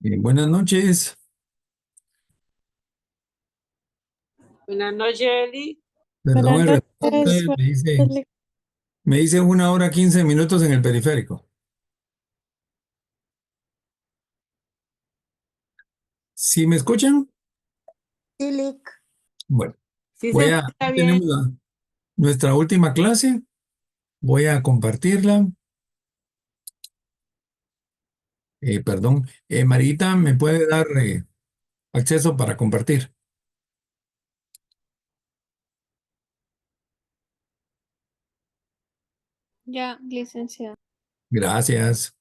Buenas noches. Buenas noches, Eli. Perdón Buenas el noches, reporte. Me dice 1 hora 15 minutos en el periférico. ¿Sí me escuchan? Silic. Bueno, Sí se escucha bien. tenemos nuestra última clase. Voy a compartirla. Perdón. Marita, ¿me puede dar acceso para compartir? Ya, licenciado. Gracias.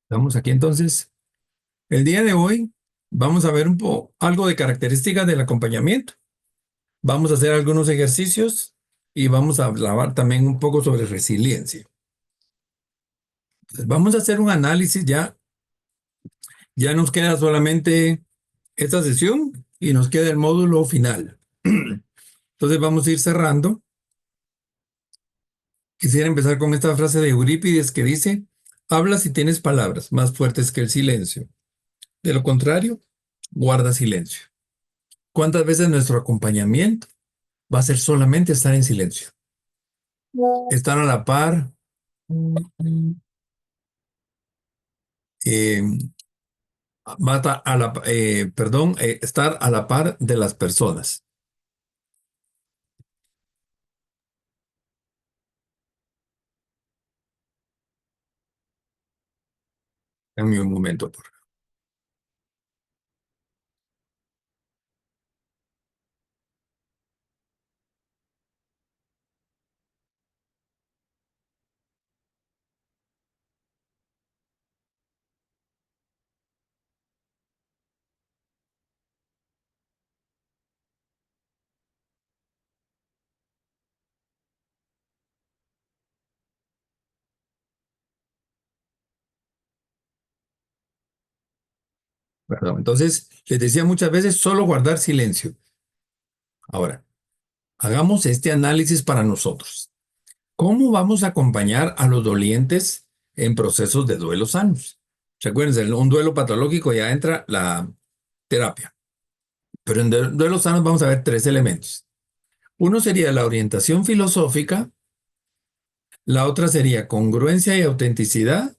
Estamos aquí entonces. El día de hoy vamos a ver algo de características del acompañamiento. Vamos a hacer algunos ejercicios y vamos a hablar también un poco sobre resiliencia. Entonces, vamos a hacer un análisis ya. Ya nos queda solamente esta sesión y nos queda el módulo final. Entonces vamos a ir cerrando. Quisiera empezar con esta frase de Eurípides que dice: habla si tienes palabras más fuertes que el silencio. De lo contrario, guarda silencio. ¿Cuántas veces nuestro acompañamiento va a ser solamente estar en silencio? Estar a la par, eh, estar a la par de las personas. Dame un momento, por favor. Perdón. Entonces, les decía muchas veces solo guardar silencio. Ahora, hagamos este análisis para nosotros. ¿Cómo vamos a acompañar a los dolientes en procesos de duelo sanos? Recuérdense, en un duelo patológico ya entra la terapia, pero en duelos sanos vamos a ver tres elementos. Uno sería la orientación filosófica, la otra sería congruencia y autenticidad,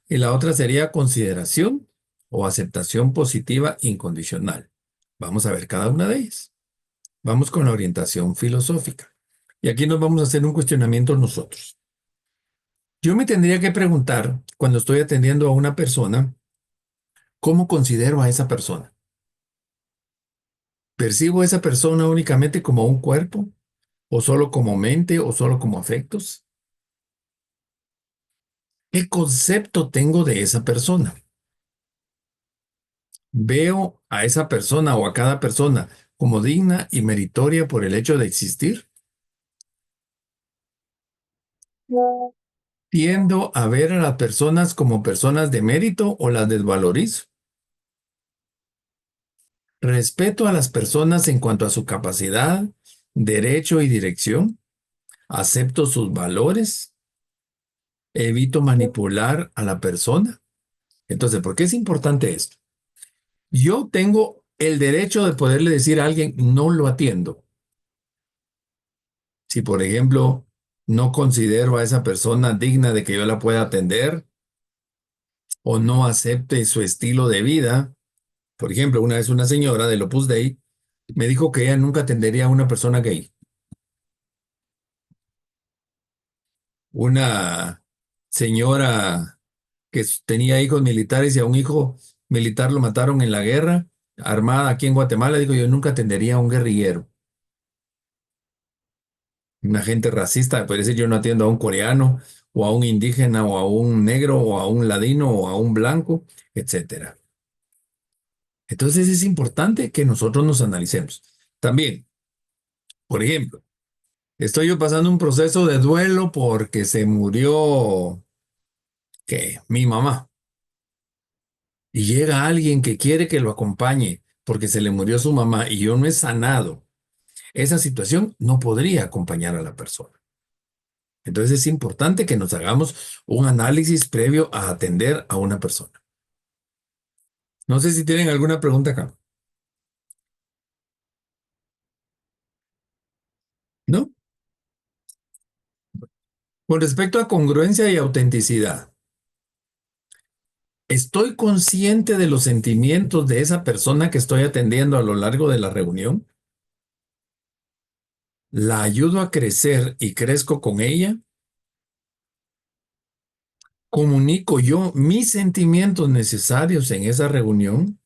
y la otra sería consideración o aceptación positiva incondicional. Vamos a ver cada una de ellas. Vamos con la orientación filosófica. Y aquí nos vamos a hacer un cuestionamiento nosotros. Yo me tendría que preguntar, cuando estoy atendiendo a una persona, ¿cómo considero a esa persona? ¿Percibo a esa persona únicamente como un cuerpo? ¿O solo como mente? ¿O solo como afectos? ¿Qué concepto tengo de esa persona? ¿Veo a esa persona o a cada persona como digna y meritoria por el hecho de existir? ¿Tiendo a ver a las personas como personas de mérito o las desvalorizo? ¿Respeto a las personas en cuanto a su capacidad, derecho y dirección? ¿Acepto sus valores? ¿Evito manipular a la persona? Entonces, ¿por qué es importante esto? Yo tengo el derecho de poderle decir a alguien: no lo atiendo. Si, por ejemplo, no considero a esa persona digna de que yo la pueda atender o no acepte su estilo de vida. Por ejemplo, una vez una señora del Opus Dei me dijo que ella nunca atendería a una persona gay. Una señora que tenía hijos militares y a un hijo militar lo mataron en la guerra armada aquí en Guatemala, digo: yo nunca atendería a un guerrillero. Una gente racista, puede decir: yo no atiendo a un coreano o a un indígena o a un negro o a un ladino o a un blanco, etcétera. Entonces es importante que nosotros nos analicemos. También, Por ejemplo, estoy yo pasando un proceso de duelo porque se murió, ¿qué? Mi mamá. Y llega alguien que quiere que lo acompañe porque se le murió su mamá y yo no he sanado esa situación, no podría acompañar a la persona. Entonces es importante que nos hagamos un análisis previo a atender a una persona. No sé si tienen alguna pregunta acá. ¿No? Con respecto a congruencia y autenticidad, ¿estoy consciente de los sentimientos de esa persona que estoy atendiendo a lo largo de la reunión? ¿La ayudo a crecer y crezco con ella? ¿Comunico yo mis sentimientos necesarios en esa reunión?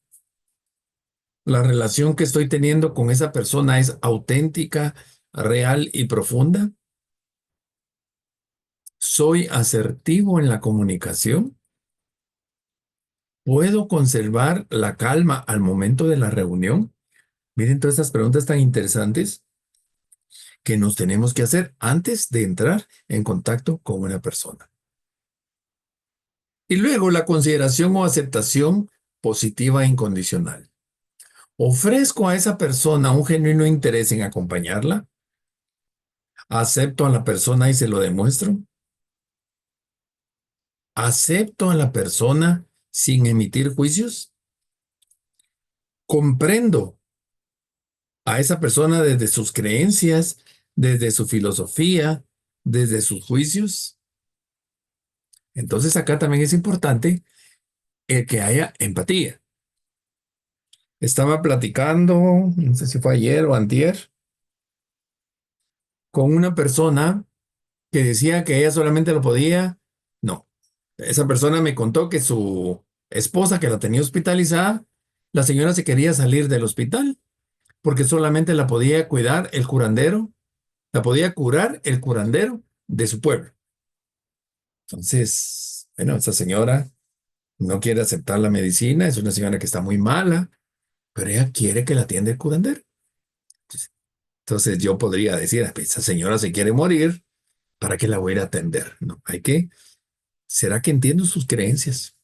¿La relación que estoy teniendo con esa persona es auténtica, real y profunda? ¿Soy asertivo en la comunicación? ¿Puedo conservar la calma al momento de la reunión? Miren todas estas preguntas tan interesantes que nos tenemos que hacer antes de entrar en contacto con una persona. Y luego la consideración o aceptación positiva e incondicional. ¿Ofrezco a esa persona un genuino interés en acompañarla? ¿Acepto a la persona y se lo demuestro? ¿Acepto a la persona sin emitir juicios? ¿Comprendo a esa persona desde sus creencias, desde su filosofía, desde sus juicios? Entonces acá también es importante el que haya empatía. Estaba platicando, no sé si fue ayer o antier, con una persona que decía que ella solamente lo podía. No, esa persona me contó que su esposa, que la tenía hospitalizada, la señora se quería salir del hospital porque solamente la podía cuidar el curandero, la podía curar el curandero de su pueblo. Entonces, bueno, esa señora no quiere aceptar la medicina, es una señora que está muy mala, pero ella quiere que la atienda el curandero. Entonces yo podría decir, esa señora se quiere morir, ¿para qué la voy a ir a atender? No, ¿será que entiendo sus creencias?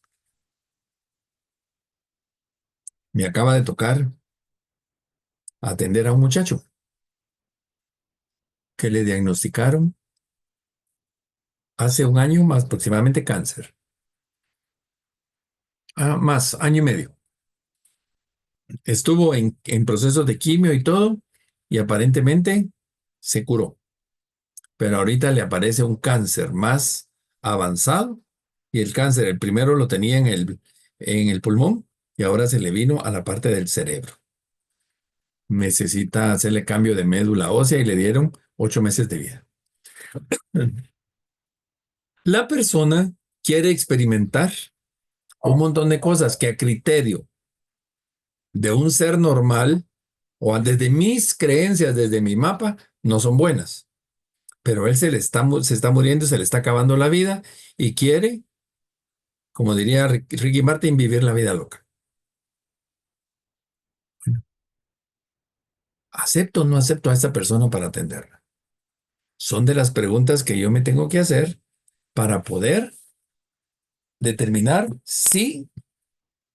Me acaba de tocar atender a un muchacho que le diagnosticaron hace un año más aproximadamente cáncer. Más, año y medio. Estuvo en procesos de quimio y todo, y aparentemente se curó. Pero ahorita le aparece un cáncer más avanzado, y el cáncer, el primero lo tenía en el pulmón, y ahora se le vino a la parte del cerebro. Necesita hacerle cambio de médula ósea y le dieron 8 meses de vida. La persona quiere experimentar un montón de cosas que a criterio de un ser normal o desde mis creencias, desde mi mapa, no son buenas. Pero él se está muriendo, se le está acabando la vida y quiere, como diría Ricky Martin, vivir la vida loca. Bueno, ¿acepto o no acepto a esta persona para atenderla? Son de las preguntas que yo me tengo que hacer para poder determinar si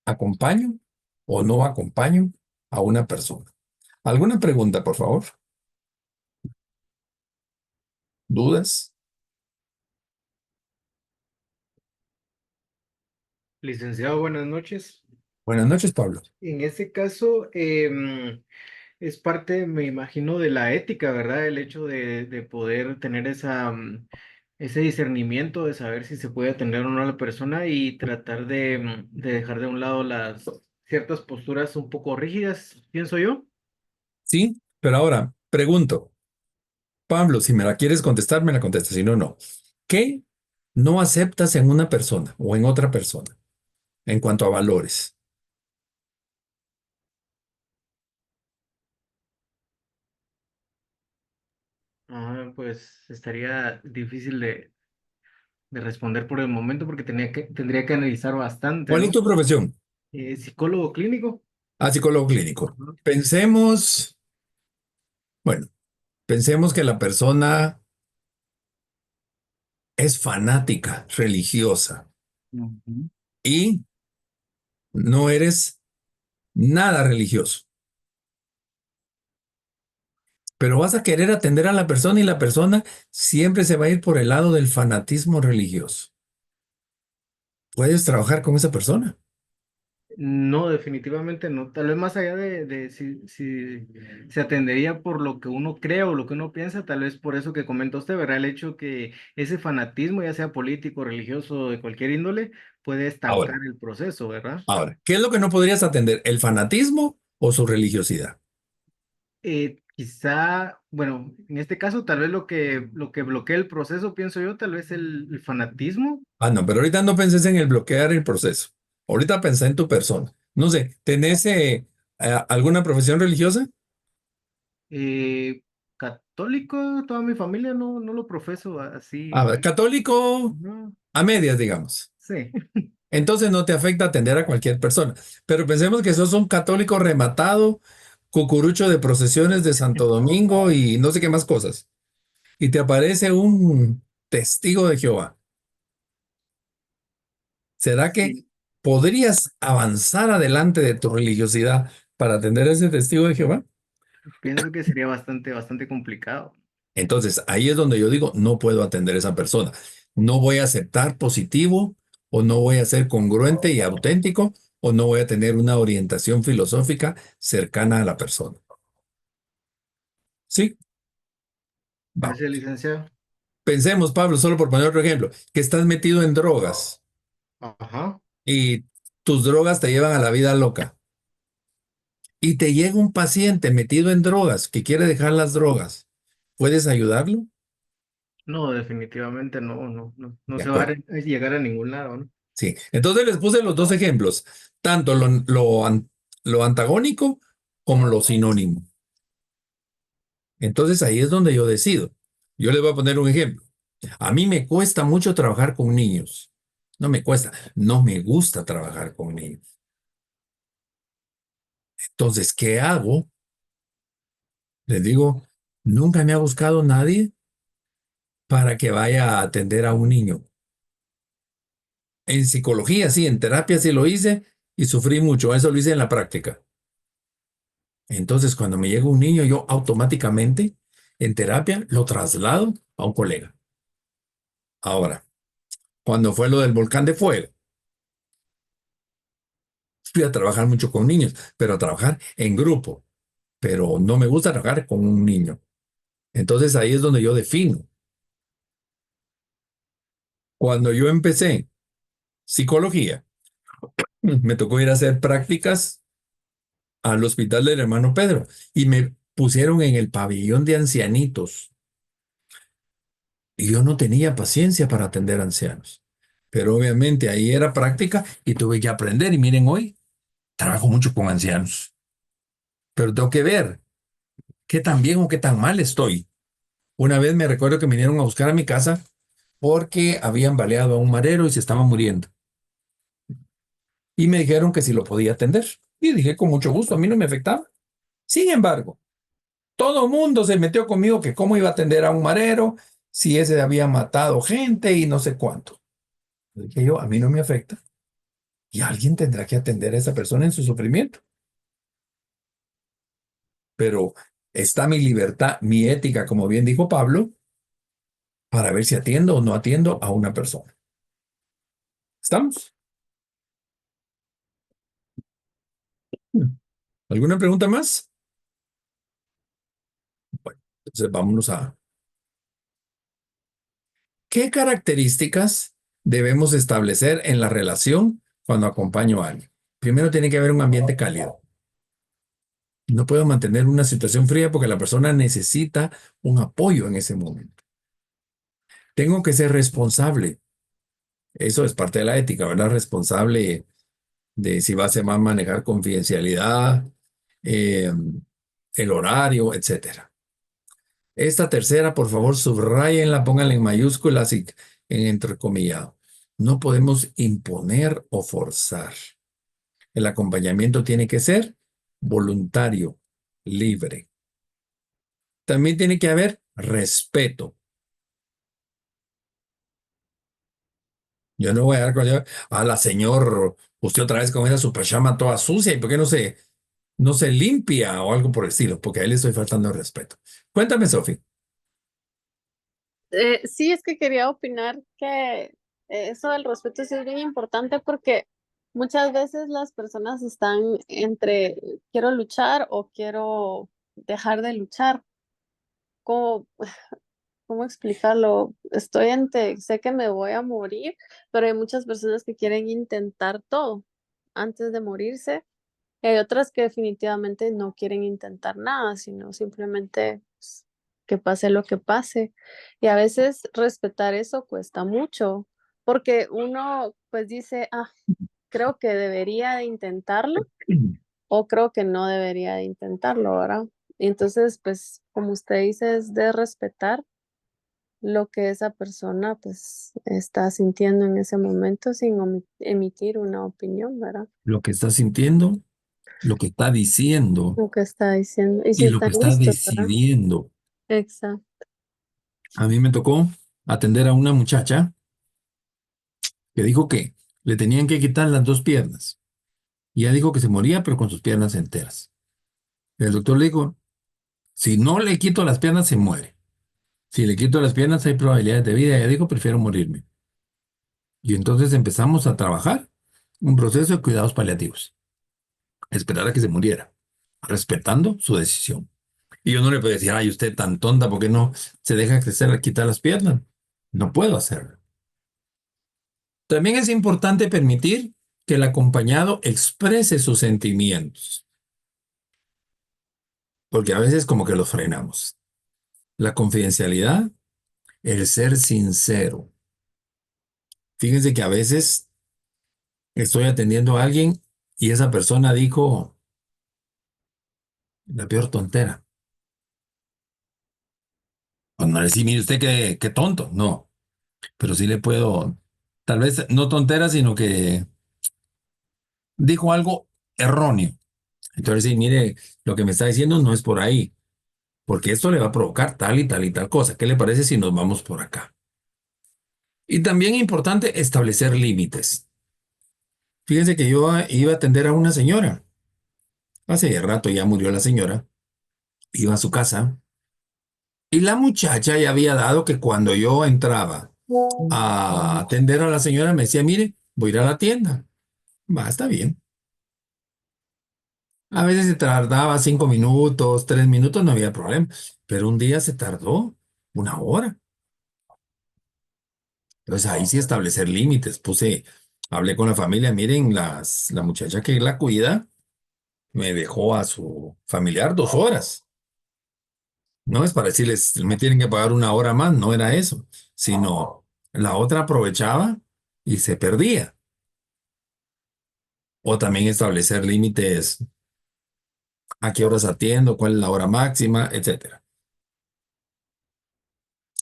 acompaño o no acompaño a una persona. ¿Alguna pregunta, por favor? ¿Dudas? Licenciado, buenas noches. Buenas noches, Pablo. En este caso, es parte, me imagino, de la ética, ¿verdad? El hecho de poder tener ese discernimiento de saber si se puede atender o no a la persona y tratar de dejar de un lado las ciertas posturas un poco rígidas, pienso yo. Sí, pero ahora pregunto, Pablo, si me la quieres contestar, me la contestas, si no, no. ¿Qué no aceptas en una persona o en otra persona en cuanto a valores? Pues estaría difícil de responder por el momento porque tendría que analizar bastante, ¿Cuál es ¿no? tu profesión? Psicólogo clínico. Psicólogo clínico. Ajá. Pensemos, bueno, Pensemos que la persona es fanática, religiosa, Ujú. y no eres nada religioso, pero vas a querer atender a la persona y la persona siempre se va a ir por el lado del fanatismo religioso. Puedes trabajar con esa persona. No, definitivamente no. Tal vez más allá de si se atendería por lo que uno cree o lo que uno piensa, tal vez por eso que comenta usted, ¿verdad? El hecho que ese fanatismo, ya sea político, religioso, de cualquier índole, puede estancar Ahora, el proceso, ¿verdad? ¿qué es lo que no podrías atender? ¿El fanatismo o su religiosidad? Quizá, bueno, en este caso, tal vez lo que bloquea el proceso, pienso yo, tal vez el fanatismo. Ah, no, pero ahorita no penses en el bloquear el proceso. Ahorita pensé en tu persona. No sé, ¿tenés alguna profesión religiosa? Eh, Católico, toda mi familia no lo profeso A ver, así. católico No, a medias, digamos. sí. Entonces no te afecta atender a cualquier persona. Pero pensemos que sos un católico rematado, cucurucho de procesiones de Santo Domingo y no sé qué más cosas. Y te aparece un testigo de Jehová. ¿Será que Sí, podrías avanzar adelante de tu religiosidad para atender a ese testigo de Jehová? pienso que sería bastante complicado. Entonces, ahí es donde yo digo, no puedo atender a esa persona. No voy a aceptar positivo, o no voy a ser congruente y auténtico, o no voy a tener una orientación filosófica cercana a la persona. ¿Sí? Gracias, Vamos. licenciado. Pensemos, Pablo, solo por poner otro ejemplo, que estás metido en drogas Ajá. y tus drogas te llevan a la vida loca. Y te llega un paciente metido en drogas que quiere dejar las drogas. ¿Puedes ayudarlo? No, definitivamente no De se va a acuerdo. llegar a ningún lado, ¿no? Sí. Entonces les puse los dos ejemplos, tanto lo antagónico como lo sinónimo. Entonces ahí es donde yo decido. Yo les voy a poner un ejemplo. A mí me cuesta mucho trabajar con niños. No me cuesta, no me gusta trabajar con niños. Entonces, ¿qué hago? Les digo, nunca me ha buscado nadie para que vaya a atender a un niño. En psicología, sí, en terapia sí lo hice y sufrí mucho. Eso lo hice en la práctica. Entonces, cuando me llega un niño, yo automáticamente en terapia lo traslado a un colega. Ahora, cuando fue lo del volcán de fuego, fui a trabajar mucho con niños, pero a trabajar en grupo. Pero no me gusta trabajar con un niño. Entonces ahí es donde yo defino. Cuando yo empecé psicología, me tocó ir a hacer prácticas al hospital del hermano Pedro y me pusieron en el pabellón de ancianitos. Y yo no tenía paciencia para atender ancianos. Pero obviamente ahí era práctica y tuve que aprender. Y miren, hoy trabajo mucho con ancianos. Pero tengo que ver qué tan bien o qué tan mal estoy. Una vez me recuerdo que me vinieron a buscar a mi casa porque habían baleado a un marero y se estaba muriendo. Y me dijeron que si lo podía atender. Y dije, con mucho gusto, a mí no me afectaba. Sin embargo, todo el mundo se metió conmigo que cómo iba a atender a un marero, si ese había matado gente y no sé cuánto. Dije yo, a mí no me afecta. Y alguien tendrá que atender a esa persona en su sufrimiento. Pero está mi libertad, mi ética, como bien dijo Pablo, para ver si atiendo o no atiendo a una persona. ¿Estamos? ¿Alguna pregunta más? Bueno, entonces vámonos a... ¿Qué características debemos establecer en la relación cuando acompaño a alguien? Primero tiene que haber un ambiente cálido. No puedo mantener una situación fría porque la persona necesita un apoyo en ese momento. Tengo que ser responsable. Eso es parte de la ética, ¿verdad? Responsable de si se va a manejar confidencialidad, eh, el horario, etcétera. Esta tercera, por favor, subrayenla, pónganla en mayúsculas y en entrecomillado. No podemos imponer o forzar. El acompañamiento tiene que ser voluntario, libre. también tiene que haber respeto. Yo no voy a dar con a la señor, usted otra vez con esa super chama toda sucia, ¿y por qué no se limpia o algo por el estilo? Porque a él le estoy faltando el respeto. Cuéntame, Sofi. Sí, es que quería opinar que eso del respeto sí es bien importante porque muchas veces las personas están entre quiero luchar o quiero dejar de luchar. ¿Cómo, cómo explicarlo? Estoy entre, sé que me voy a morir, pero hay muchas personas que quieren intentar todo antes de morirse. Y hay otras que definitivamente no quieren intentar nada, sino simplemente pues, que pase lo que pase. Y a veces respetar eso cuesta mucho, porque uno pues dice, creo que debería de intentarlo o creo que no debería de intentarlo, ¿verdad? Y entonces, pues, como usted dice, es de respetar lo que esa persona pues está sintiendo en ese momento sin emitir una opinión, ¿verdad? Lo que está sintiendo, lo que está diciendo Lo que está diciendo. Y si y lo que están está listos, ¿verdad? decidiendo. Exacto. A mí me tocó atender a una muchacha que dijo que le tenían que quitar las dos piernas. Y ella dijo que se moría, pero con sus piernas enteras. El doctor le dijo, si no le quito las piernas, se muere. Si le quito las piernas, hay probabilidades de vida. Ella dijo, prefiero morirme. Y entonces empezamos a trabajar un proceso de cuidados paliativos. Esperar a que se muriera, respetando su decisión. Y yo no le puedo decir, ay, usted tan tonta, ¿por qué no se deja crecer, quitar las piernas? No puedo hacerlo. También es importante permitir que el acompañado exprese sus sentimientos, porque a veces como que los frenamos. La confidencialidad, el ser sincero. Fíjense que a veces estoy atendiendo a alguien y esa persona dijo la peor tontera. Pues no le decía, mire usted qué tonto, no, pero sí le puedo, tal vez no tontera, sino que dijo algo erróneo. Entonces, sí, mire, lo que me está diciendo no es por ahí, porque esto le va a provocar tal y tal y tal cosa. ¿Qué le parece si nos vamos por acá? Y también importante establecer límites. Fíjense que yo iba a atender a una señora. Hace rato ya murió la señora. Iba a su casa y la muchacha ya había dado que cuando yo entraba a atender a la señora me decía, mire, voy a ir a la tienda. Va, está bien. A veces se tardaba 5 minutos, 3 minutos, no había problema. Pero un día se tardó 1 hora. Entonces ahí sí establecer límites. Hablé con la familia, miren, la muchacha que la cuida me dejó a su familiar 2 horas. No es para decirles, me tienen que pagar 1 hora más, no era eso, sino la otra aprovechaba y se perdía. O también establecer límites, a qué horas atiendo, cuál es la hora máxima, etcétera.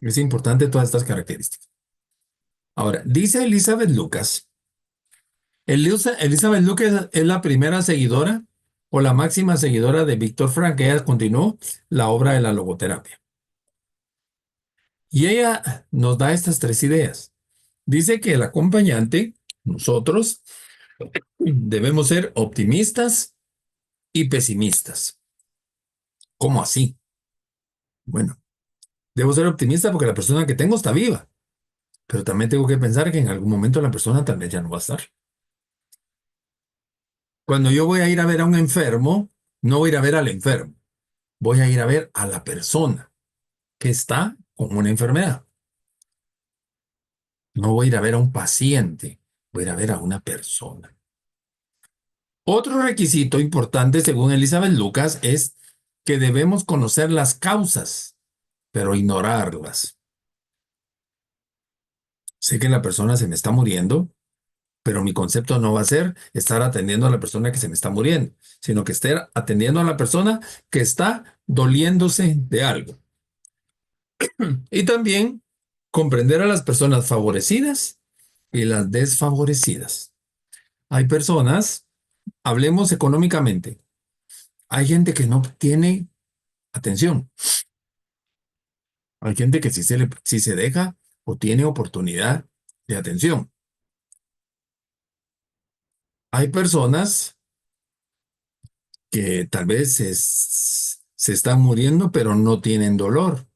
Es importante todas estas características. Ahora, dice Elizabeth Lucas. Elizabeth Lucas es la primera seguidora o la máxima seguidora de Víctor Frank. Ella continuó la obra de la logoterapia. Y ella nos da estas 3 ideas. Dice que el acompañante, nosotros, debemos ser optimistas y pesimistas. ¿Cómo así? Bueno, debo ser optimista porque la persona que tengo está viva, pero también tengo que pensar que en algún momento la persona tal vez ya no va a estar. Cuando yo voy a ir a ver a un enfermo, no voy a ir a ver al enfermo, voy a ir a ver a la persona que está con una enfermedad. No voy a ir a ver a un paciente, voy a ir a ver a una persona. Otro requisito importante, según Elizabeth Lucas, es que debemos conocer las causas, pero ignorarlas. Sé que la persona se me está muriendo, pero mi concepto no va a ser estar atendiendo a la persona que se me está muriendo, sino que estar atendiendo a la persona que está doliéndose de algo. Y también comprender a las personas favorecidas y las desfavorecidas. Hay personas, hablemos económicamente, hay gente que no tiene atención. Hay gente que sí se deja o tiene oportunidad de atención. Hay personas que tal vez se están muriendo, pero no tienen dolor.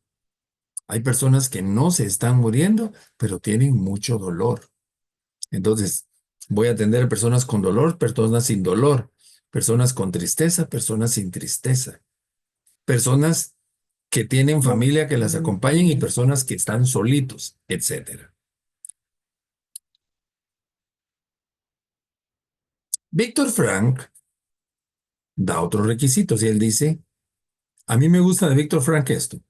Hay personas que no se están muriendo, pero tienen mucho dolor. Entonces, voy a atender a personas con dolor, personas sin dolor, personas con tristeza, personas sin tristeza, personas que tienen familia que las acompañen y personas que están solitos, etcétera. Víctor Frank da otros requisitos y él dice, a mí me gusta de Víctor Frank esto,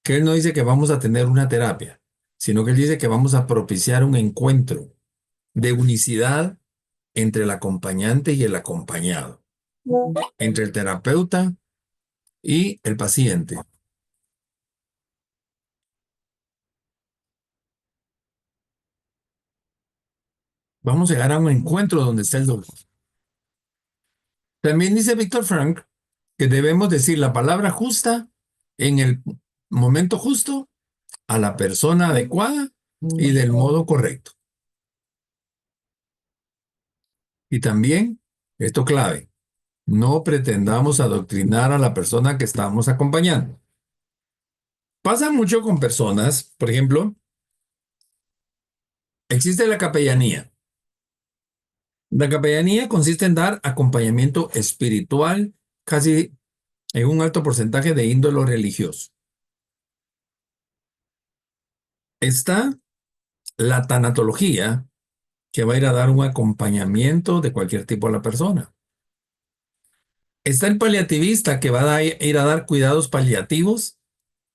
que él no dice que vamos a tener una terapia, sino que él dice que vamos a propiciar un encuentro de unicidad entre el acompañante y el acompañado, entre el terapeuta y el paciente. Vamos a llegar a un encuentro donde está el dolor. También dice Víctor Frank que debemos decir la palabra justa en el momento justo a la persona adecuada y del modo correcto. Y también, esto clave, no pretendamos adoctrinar a la persona que estamos acompañando. Pasa mucho con personas, por ejemplo, existe la capellanía. La capellanía consiste en dar acompañamiento espiritual, casi en un alto porcentaje de índole religioso. Está la tanatología, que va a ir a dar un acompañamiento de cualquier tipo a la persona. Está el paliativista, que va a ir a dar cuidados paliativos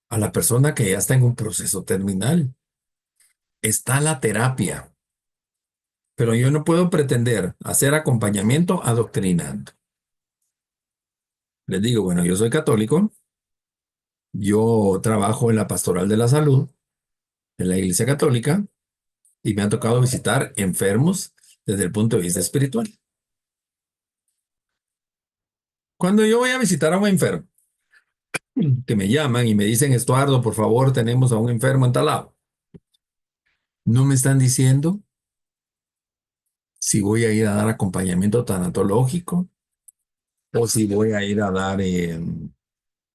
a la persona que ya está en un proceso terminal. Está la terapia, pero yo no puedo pretender hacer acompañamiento adoctrinando. Les digo, bueno, yo soy católico, yo trabajo en la pastoral de la salud, en la Iglesia Católica, y me ha tocado visitar enfermos desde el punto de vista espiritual. Cuando yo voy a visitar a un enfermo, que me llaman y me dicen, Estuardo, por favor, tenemos a un enfermo en tal lado, no me están diciendo si voy a ir a dar acompañamiento tanatológico o si voy a ir a dar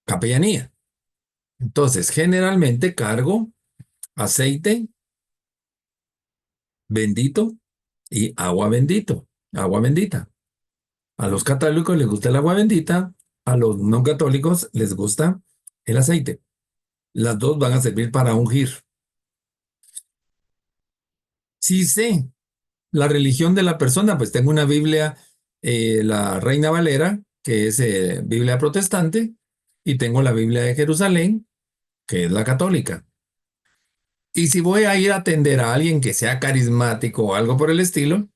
capellanía. Entonces, generalmente cargo aceite bendito y agua bendita. A los católicos les gusta el agua bendita, a los no católicos les gusta el aceite. Las dos van a servir para ungir. Si sé la religión de la persona, pues tengo una Biblia, la Reina Valera, que es Biblia protestante, y tengo la Biblia de Jerusalén, que es la católica. Y si voy a ir a atender a alguien que sea carismático o algo por el estilo,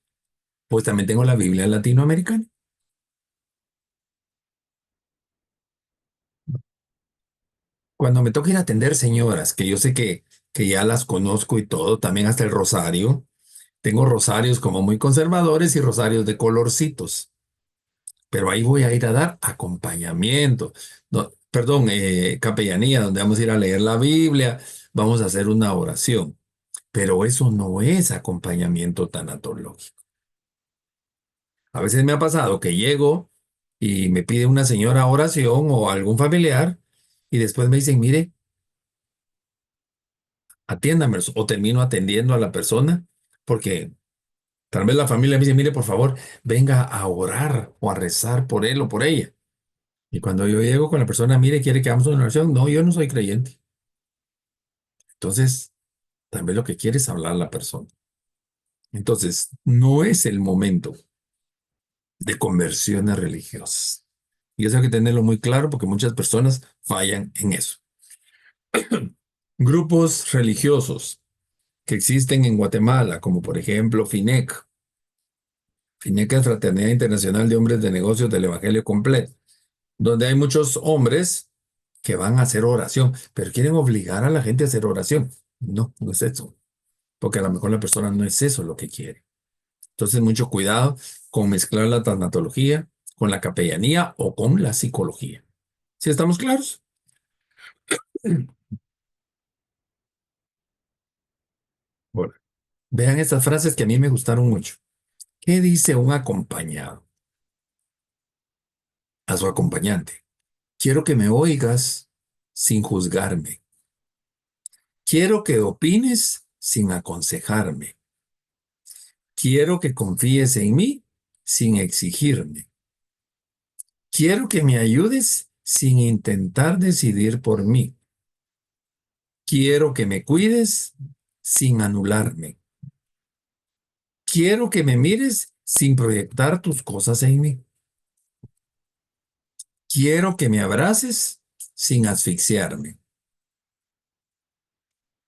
pues también tengo la Biblia latinoamericana. Cuando me toca ir a atender señoras, que yo sé que ya las conozco y todo, también hasta el rosario, tengo rosarios como muy conservadores y rosarios de colorcitos, pero ahí voy a ir a dar acompañamiento, no, perdón, capellanía, donde vamos a ir a leer la Biblia, vamos a hacer una oración, pero eso no es acompañamiento tanatológico. A veces me ha pasado que llego y me pide una señora oración o algún familiar y después me dicen, mire, atiéndame o termino atendiendo a la persona porque tal vez la familia me dice, mire, por favor, venga a orar o a rezar por él o por ella. Y cuando yo llego con la persona, mire, quiere que hagamos una oración. No, yo no soy creyente. Entonces, tal vez lo que quiere es hablar a la persona. Entonces, no es el momento de conversiones religiosas. Y eso hay que tenerlo muy claro porque muchas personas fallan en eso. Grupos religiosos que existen en Guatemala, como por ejemplo FINEC. FINEC es Fraternidad Internacional de Hombres de Negocios del Evangelio Completo, donde hay muchos hombres que van a hacer oración, pero quieren obligar a la gente a hacer oración. No, no es eso, porque a lo mejor la persona no es eso lo que quiere. Entonces, mucho cuidado con mezclar la tanatología con la capellanía o con la psicología. ¿Sí estamos claros? Vean estas frases que a mí me gustaron mucho. ¿Qué dice un acompañado a su acompañante? Quiero que me oigas sin juzgarme. Quiero que opines sin aconsejarme. Quiero que confíes en mí sin exigirme. Quiero que me ayudes sin intentar decidir por mí. Quiero que me cuides sin anularme. Quiero que me mires sin proyectar tus cosas en mí. Quiero que me abraces sin asfixiarme.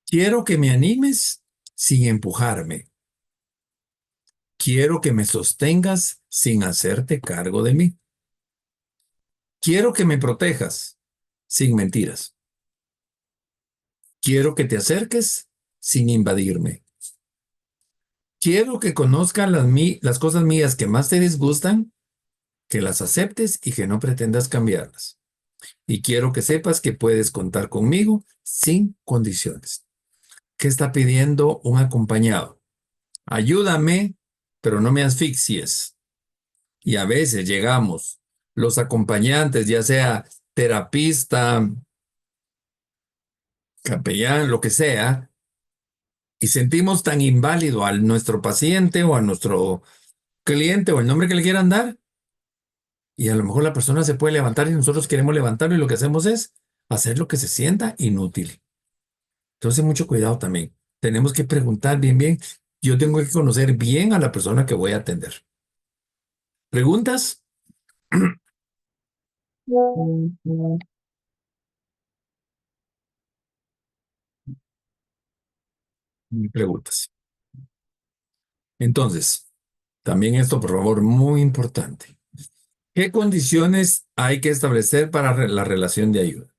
Quiero que me animes sin empujarme. Quiero que me sostengas sin hacerte cargo de mí. Quiero que me protejas sin mentiras. Quiero que te acerques sin invadirme. Quiero que conozcas las cosas mías que más te disgustan, que las aceptes y que no pretendas cambiarlas. Y quiero que sepas que puedes contar conmigo sin condiciones. ¿Qué está pidiendo un acompañado? Ayúdame, pero no me asfixies. Y a veces llegamos, los acompañantes, ya sea terapista, capellán, lo que sea, y sentimos tan inválido a nuestro paciente o a nuestro cliente o el nombre que le quieran dar, y a lo mejor la persona se puede levantar y nosotros queremos levantarlo y lo que hacemos es hacer lo que se sienta inútil. Entonces, mucho cuidado también. Tenemos que preguntar bien, bien. Yo tengo que conocer bien a la persona que voy a atender. ¿Preguntas? Preguntas. Entonces, también esto, por favor, muy importante. ¿Qué condiciones hay que establecer para la relación de ayuda?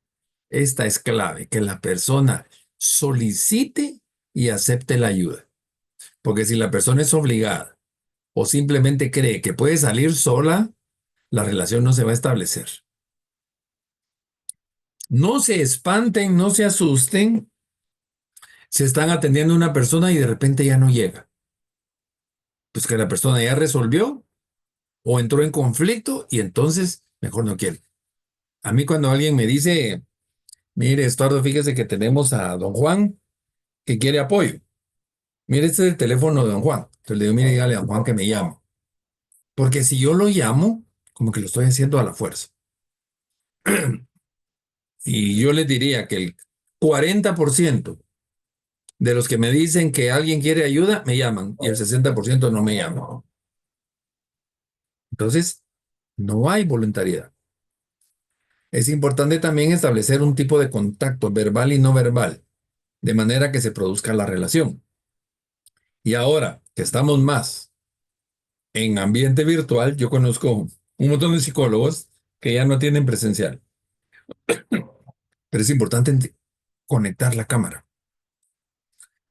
Esta es clave, que la persona solicite y acepte la ayuda. Porque si la persona es obligada o simplemente cree que puede salir sola, la relación no se va a establecer. No se espanten, no se asusten. Se están atendiendo a una persona y de repente ya no llega. Pues que la persona ya resolvió o entró en conflicto y entonces mejor no quiere. A mí cuando alguien me dice, mire, Estuardo, fíjese que tenemos a don Juan que quiere apoyo. Mire, este es el teléfono de don Juan. Entonces le digo, mire, dígale a don Juan que me llame. Porque si yo lo llamo, como que lo estoy haciendo a la fuerza. Y yo les diría que el 40% de los que me dicen que alguien quiere ayuda, me llaman. Y el 60% no me llaman. Entonces, no hay voluntariedad. Es importante también establecer un tipo de contacto verbal y no verbal, de manera que se produzca la relación. Y ahora que estamos más en ambiente virtual, yo conozco un montón de psicólogos que ya no tienen presencial. Pero es importante conectar la cámara.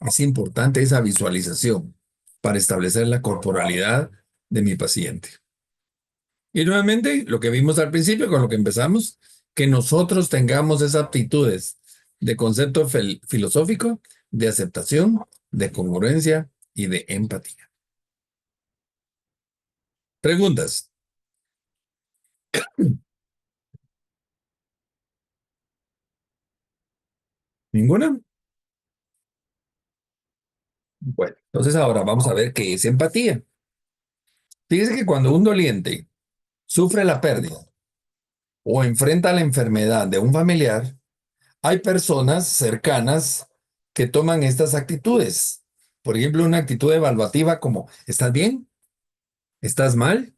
Es importante esa visualización para establecer la corporalidad de mi paciente. Y nuevamente, lo que vimos al principio, con lo que empezamos, que nosotros tengamos esas aptitudes de concepto filosófico, de aceptación, de congruencia y de empatía. Preguntas. ¿Ninguna? Bueno, entonces ahora vamos a ver qué es empatía. Fíjese que cuando un doliente sufre la pérdida o enfrenta la enfermedad de un familiar, hay personas cercanas que toman estas actitudes. Por ejemplo, una actitud evaluativa como, ¿estás bien? ¿Estás mal?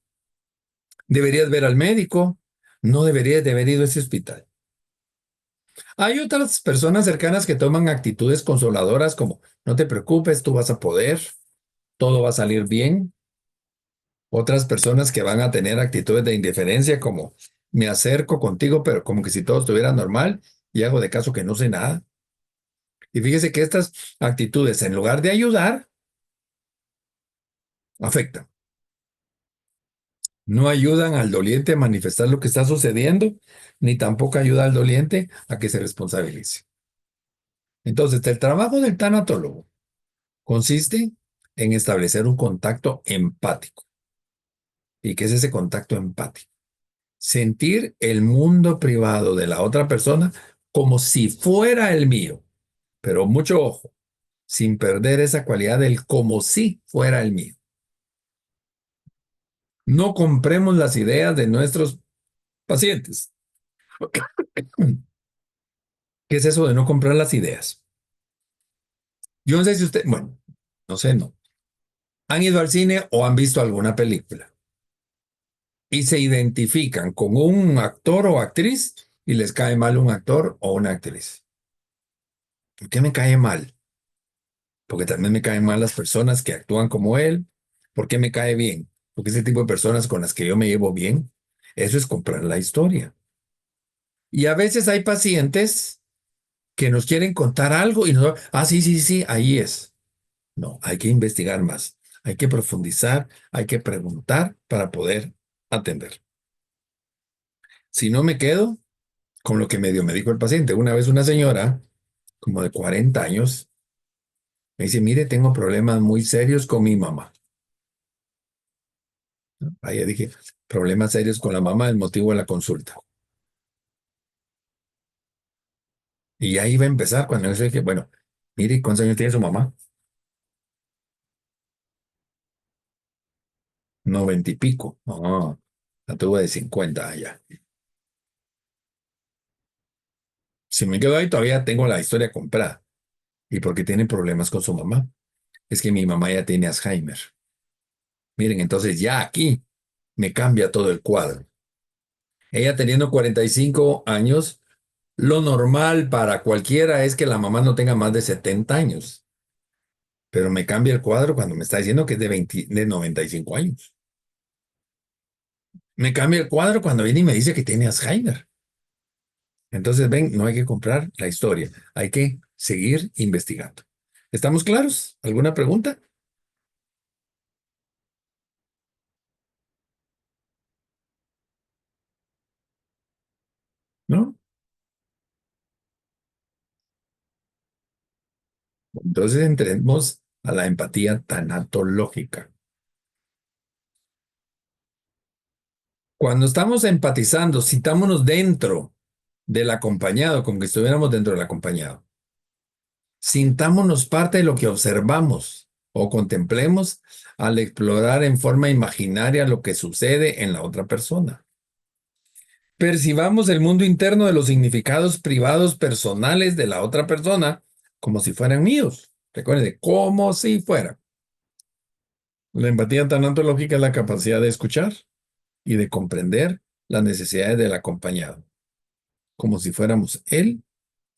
¿Deberías ver al médico? ¿No deberías de haber ido a ese hospital? Hay otras personas cercanas que toman actitudes consoladoras como, no te preocupes, tú vas a poder, todo va a salir bien. Otras personas que van a tener actitudes de indiferencia como, me acerco contigo, pero como que si todo estuviera normal y hago de caso que no sé nada. Y fíjese que estas actitudes, en lugar de ayudar, afectan. No ayudan al doliente a manifestar lo que está sucediendo, ni tampoco ayuda al doliente a que se responsabilice. Entonces, el trabajo del tanatólogo consiste en establecer un contacto empático. ¿Y qué es ese contacto empático? Sentir el mundo privado de la otra persona como si fuera el mío. Pero mucho ojo, sin perder esa cualidad del como si fuera el mío. No compremos las ideas de nuestros pacientes. ¿Qué es eso de no comprar las ideas? Yo no sé si usted, bueno, no sé, no. ¿Han ido al cine o han visto alguna película? Y se identifican con un actor o actriz y les cae mal un actor o una actriz. ¿Por qué me cae mal? Porque también me caen mal las personas que actúan como él. ¿Por qué me cae bien? Porque ese tipo de personas con las que yo me llevo bien, eso es comprar la historia. Y a veces hay pacientes que nos quieren contar algo y nos, sí, sí, sí, ahí es. No, hay que investigar más, hay que profundizar, hay que preguntar para poder atender. Si no me quedo con lo que medio me dijo el paciente. Una vez una señora, como de 40 años, me dice, mire, tengo problemas muy serios con mi mamá. Ahí dije, problemas serios con la mamá, el motivo de la consulta. Y ahí iba a empezar cuando yo dije, bueno, mire, ¿cuántos años tiene su mamá? 90 y pico. La tuve de 50 ya. Si me quedo ahí, todavía tengo la historia comprada. ¿Y por qué tiene problemas con su mamá? Es que mi mamá ya tiene Alzheimer. Miren, entonces ya aquí me cambia todo el cuadro. Ella teniendo 45 años, lo normal para cualquiera es que la mamá no tenga más de 70 años. Pero me cambia el cuadro cuando me está diciendo que es de 95 años. Me cambia el cuadro cuando viene y me dice que tiene Alzheimer. Entonces, ven, no hay que comprar la historia, hay que seguir investigando. ¿Estamos claros? ¿Alguna pregunta? ¿No? Entonces entremos a la empatía tanatológica. Cuando estamos empatizando, sintámonos dentro del acompañado, como que estuviéramos dentro del acompañado. Sintámonos parte de lo que observamos o contemplemos al explorar en forma imaginaria lo que sucede en la otra persona. Percibamos el mundo interno de los significados privados personales de la otra persona como si fueran míos. Recuerden, como si fueran. La empatía tanatológica es la capacidad de escuchar y de comprender las necesidades del acompañado, como si fuéramos él,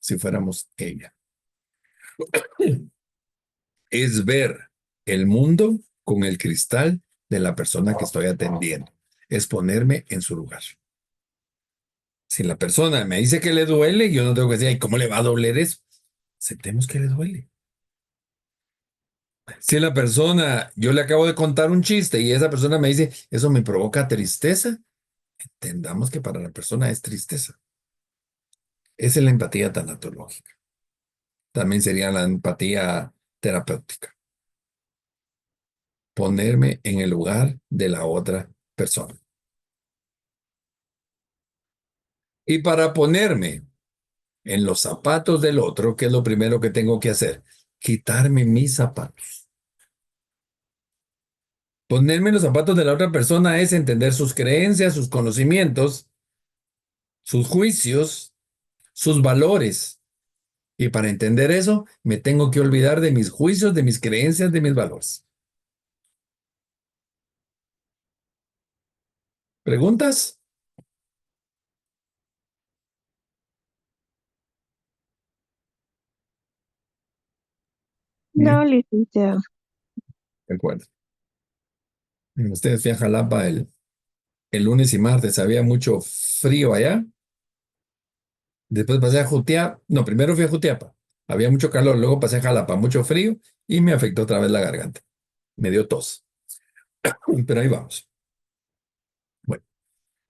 si fuéramos ella. Es ver el mundo con el cristal de la persona que estoy atendiendo. Es ponerme en su lugar. Si la persona me dice que le duele, yo no tengo que decir, ay, ¿cómo le va a doler eso? Aceptemos que le duele. Si la persona, yo le acabo de contar un chiste y esa persona me dice, eso me provoca tristeza, entendamos que para la persona es tristeza. Esa es la empatía tanatológica. También sería la empatía terapéutica. Ponerme en el lugar de la otra persona. Y para ponerme en los zapatos del otro, ¿qué es lo primero que tengo que hacer? Quitarme mis zapatos. Ponerme en los zapatos de la otra persona es entender sus creencias, sus conocimientos, sus juicios, sus valores. Y para entender eso, me tengo que olvidar de mis juicios, de mis creencias, de mis valores. ¿Preguntas? No, Bien, licenciado. de acuerdo. Ustedes fui a Jalapa el lunes y martes, había mucho frío allá. Después pasé a Jutiapa. No, primero fui a Jutiapa. Había mucho calor, luego pasé a Jalapa, mucho frío y me afectó otra vez la garganta. Me dio tos. Pero ahí vamos. Bueno,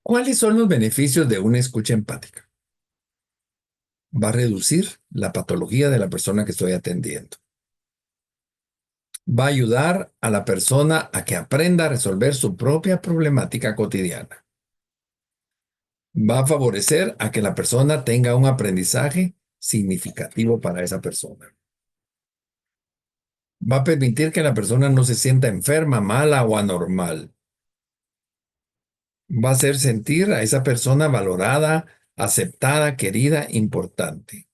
¿cuáles son los beneficios de una escucha empática? Va a reducir la patología de la persona que estoy atendiendo. Va a ayudar a la persona a que aprenda a resolver su propia problemática cotidiana. Va a favorecer a que la persona tenga un aprendizaje significativo para esa persona. Va a permitir que la persona no se sienta enferma, mala o anormal. Va a hacer sentir a esa persona valorada, aceptada, querida, importante.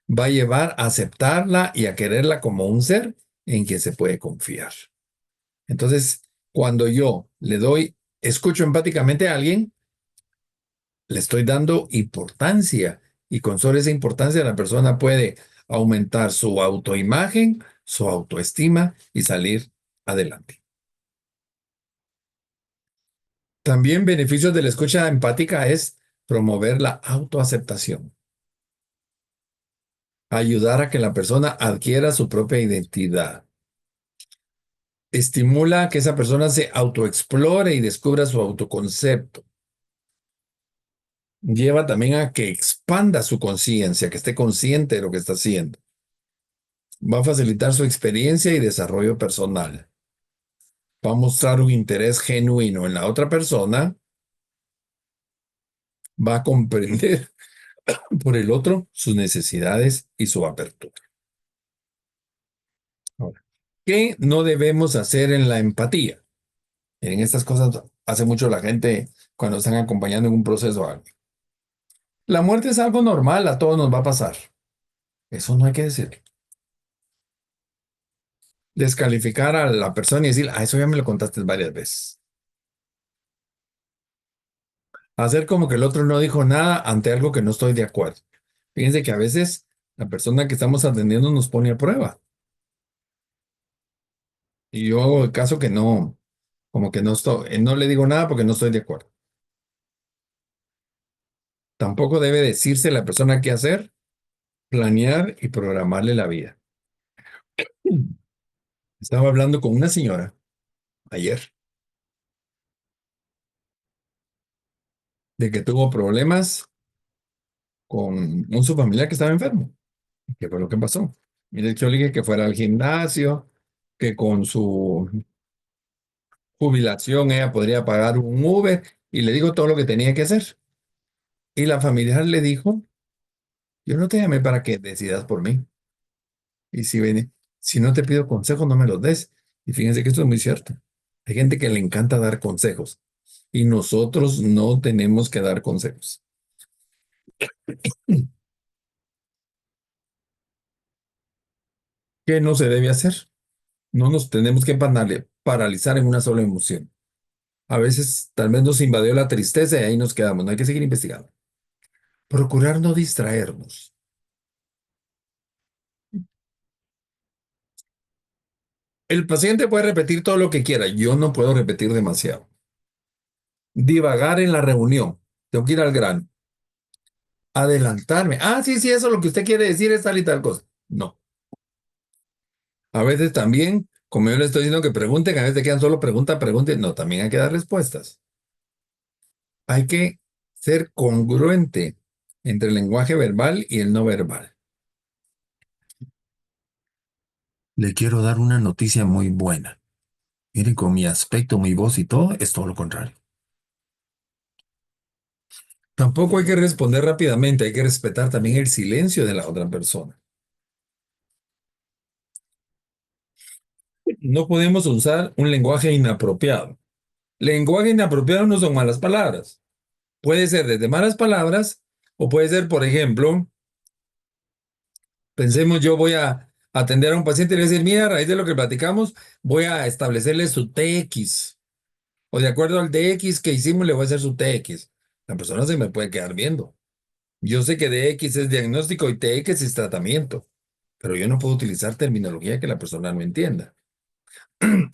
Va a llevar a aceptarla y a quererla como un ser en quien se puede confiar. Entonces, cuando yo escucho empáticamente a alguien, le estoy dando importancia y con solo esa importancia la persona puede aumentar su autoimagen, su autoestima y salir adelante. También beneficios de la escucha empática es promover la autoaceptación, ayudar a que la persona adquiera su propia identidad, estimula a que esa persona se autoexplore y descubra su autoconcepto, lleva también a que expanda su conciencia, que esté consciente de lo que está haciendo, va a facilitar su experiencia y desarrollo personal, va a mostrar un interés genuino en la otra persona, va a comprender por el otro sus necesidades y su apertura. Ahora, ¿qué no debemos hacer en la empatía? En estas cosas hace mucho la gente cuando están acompañando en un proceso o algo. La muerte es algo normal, a todos nos va a pasar. Eso no hay que decirlo. Descalificar a la persona y decir, eso ya me lo contaste varias veces. Hacer como que el otro no dijo nada ante algo que no estoy de acuerdo. Fíjense que a veces la persona que estamos atendiendo nos pone a prueba. Y yo hago el caso que no, como que no le digo nada porque no estoy de acuerdo. Tampoco debe decirse a la persona qué hacer, planear y programarle la vida. Estaba hablando con una señora ayer de que tuvo problemas con su familiar que estaba enfermo. ¿Qué fue lo que pasó? Mire, yo le dije que fuera al gimnasio, que con su jubilación ella podría pagar un Uber y le digo todo lo que tenía que hacer. Y la familiar le dijo, yo no te llamé para que decidas por mí. Y si no te pido consejos, no me los des. Y fíjense que esto es muy cierto. Hay gente que le encanta dar consejos y nosotros no tenemos que dar consejos. ¿Qué no se debe hacer? No nos tenemos que paralizar en una sola emoción. A veces tal vez nos invadió la tristeza y ahí nos quedamos. No hay que seguir investigando. Procurar no distraernos. El paciente puede repetir todo lo que quiera. Yo no puedo repetir demasiado. Divagar en la reunión. Tengo que ir al grano. Adelantarme. Sí, sí, eso es lo que usted quiere decir es tal y tal cosa. No. A veces también, como yo le estoy diciendo que pregunten, a veces quedan solo pregunta, pregunten. No, también hay que dar respuestas. Hay que ser congruente entre el lenguaje verbal y el no verbal. Le quiero dar una noticia muy buena. Miren, con mi aspecto, mi voz y todo, es todo lo contrario. Tampoco hay que responder rápidamente, hay que respetar también el silencio de la otra persona. No podemos usar un lenguaje inapropiado. Lenguaje inapropiado no son malas palabras. Puede ser desde malas palabras o puede ser, por ejemplo, pensemos yo voy a atender a un paciente y le voy a decir, mira, a raíz de lo que platicamos, voy a establecerle su TX. O de acuerdo al DX que hicimos, le voy a hacer su TX. La persona se me puede quedar viendo. Yo sé que DX es diagnóstico y TX es tratamiento, pero yo no puedo utilizar terminología que la persona no entienda.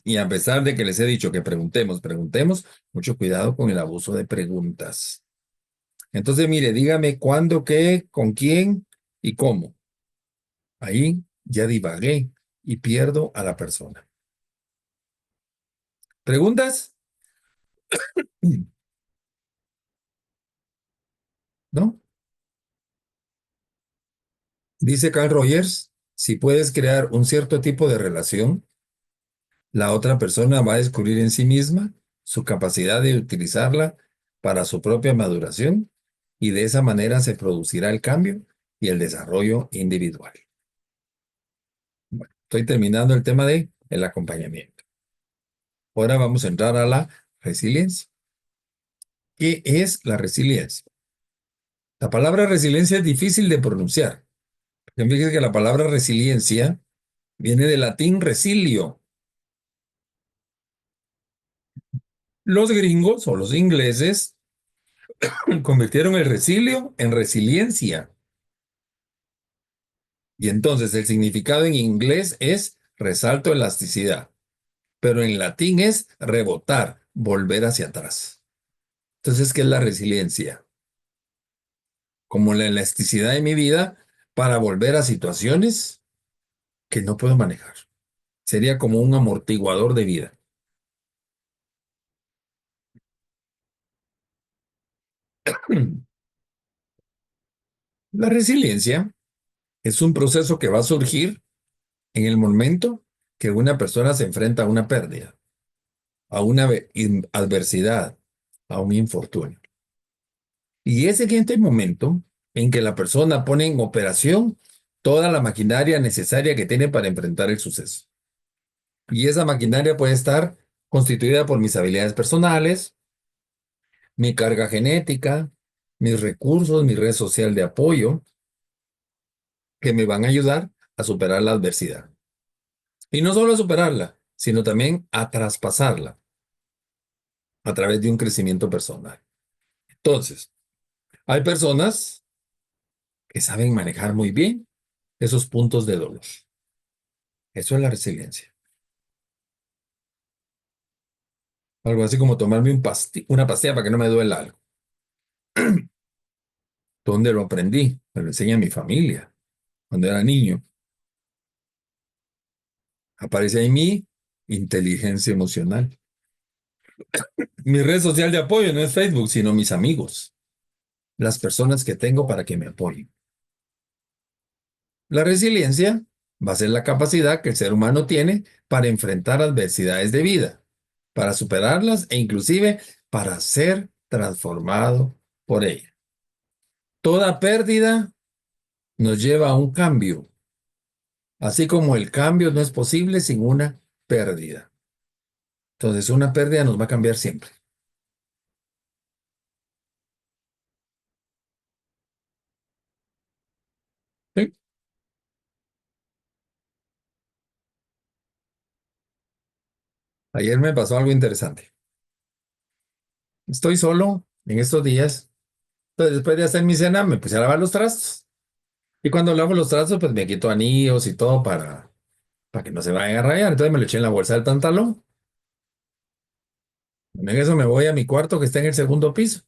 Y a pesar de que les he dicho que preguntemos, mucho cuidado con el abuso de preguntas. Entonces, mire, dígame cuándo, qué, con quién y cómo. Ahí ya divagué y pierdo a la persona. ¿Preguntas? ¿No? Dice Carl Rogers Si puedes crear un cierto tipo de relación, la otra persona va a descubrir en sí misma su capacidad de utilizarla para su propia maduración y de esa manera se producirá el cambio y el desarrollo individual. Bueno, estoy terminando el tema de el acompañamiento. Ahora vamos a entrar a la resiliencia. ¿Qué es la resiliencia? La palabra resiliencia es difícil de pronunciar. Fíjense que la palabra resiliencia viene del latín resilio. Los gringos o los ingleses convirtieron el resilio en resiliencia. Y entonces el significado en inglés es resalto elasticidad, pero en latín es rebotar, volver hacia atrás. Entonces, ¿qué es la resiliencia? Como la elasticidad de mi vida para volver a situaciones que no puedo manejar. Sería como un amortiguador de vida. La resiliencia es un proceso que va a surgir en el momento que una persona se enfrenta a una pérdida, a una adversidad, a un infortunio. Y es en este momento en que la persona pone en operación toda la maquinaria necesaria que tiene para enfrentar el suceso. Y esa maquinaria puede estar constituida por mis habilidades personales, mi carga genética, mis recursos, mi red social de apoyo, que me van a ayudar a superar la adversidad. Y no solo a superarla, sino también a traspasarla a través de un crecimiento personal. Entonces, hay personas que saben manejar muy bien esos puntos de dolor. Eso es la resiliencia. Algo así como tomarme una pastilla para que no me duela algo. ¿Dónde lo aprendí? Me lo enseña mi familia. Cuando era niño. Aparece ahí mi inteligencia emocional. Mi red social de apoyo no es Facebook, sino mis amigos. Las personas que tengo para que me apoyen. La resiliencia va a ser la capacidad que el ser humano tiene para enfrentar adversidades de vida, para superarlas e inclusive para ser transformado por ella. Toda pérdida nos lleva a un cambio, así como el cambio no es posible sin una pérdida. Entonces, una pérdida nos va a cambiar siempre. ¿Sí? Ayer me pasó algo interesante. Estoy solo en estos días. Entonces, después de hacer mi cena, me puse a lavar los trastos. Y cuando lavo los trastos, pues me quito anillos y todo para que no se vayan a rayar. Entonces me lo eché en la bolsa del pantalón. En eso me voy a mi cuarto que está en el segundo piso.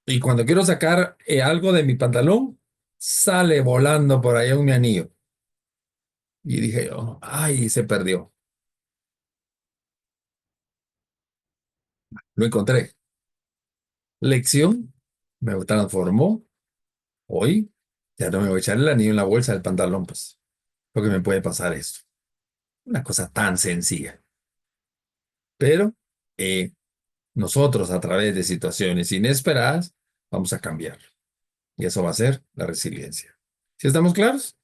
Y cuando quiero sacar algo de mi pantalón, sale volando por ahí mi anillo. Y dije yo, ay, se perdió. Lo encontré. Lección, me transformó. Hoy ya no me voy a echar el anillo en la bolsa del pantalón, pues, porque me puede pasar esto. Una cosa tan sencilla. Pero nosotros, a través de situaciones inesperadas, vamos a cambiar. Y eso va a ser la resiliencia. ¿Sí estamos claros?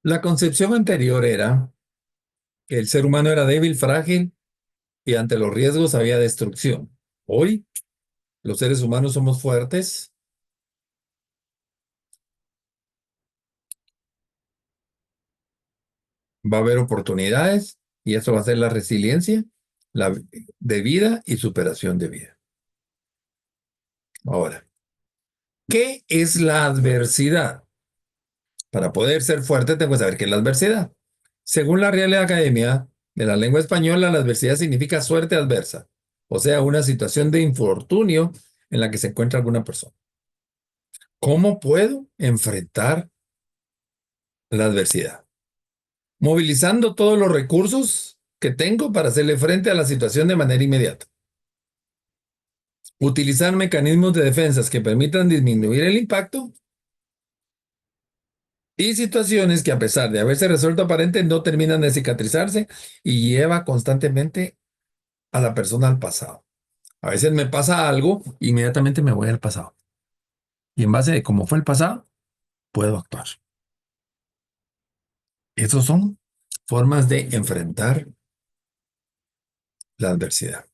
La concepción anterior era que el ser humano era débil, frágil y ante los riesgos había destrucción. Hoy, los seres humanos somos fuertes, va a haber oportunidades y eso va a ser la resiliencia la, de vida y superación de vida. Ahora, ¿qué es la adversidad? Para poder ser fuerte tengo que saber qué es la adversidad. Según la Real Academia de la Lengua Española, la adversidad significa suerte adversa, o sea, una situación de infortunio en la que se encuentra alguna persona. ¿Cómo puedo enfrentar la adversidad? Movilizando todos los recursos que tengo para hacerle frente a la situación de manera inmediata. Utilizar mecanismos de defensas que permitan disminuir el impacto y situaciones que a pesar de haberse resuelto aparente no terminan de cicatrizarse y lleva constantemente a la persona al pasado. A veces me pasa algo, inmediatamente me voy al pasado. Y en base a cómo fue el pasado, puedo actuar. Esas son formas de enfrentar la adversidad.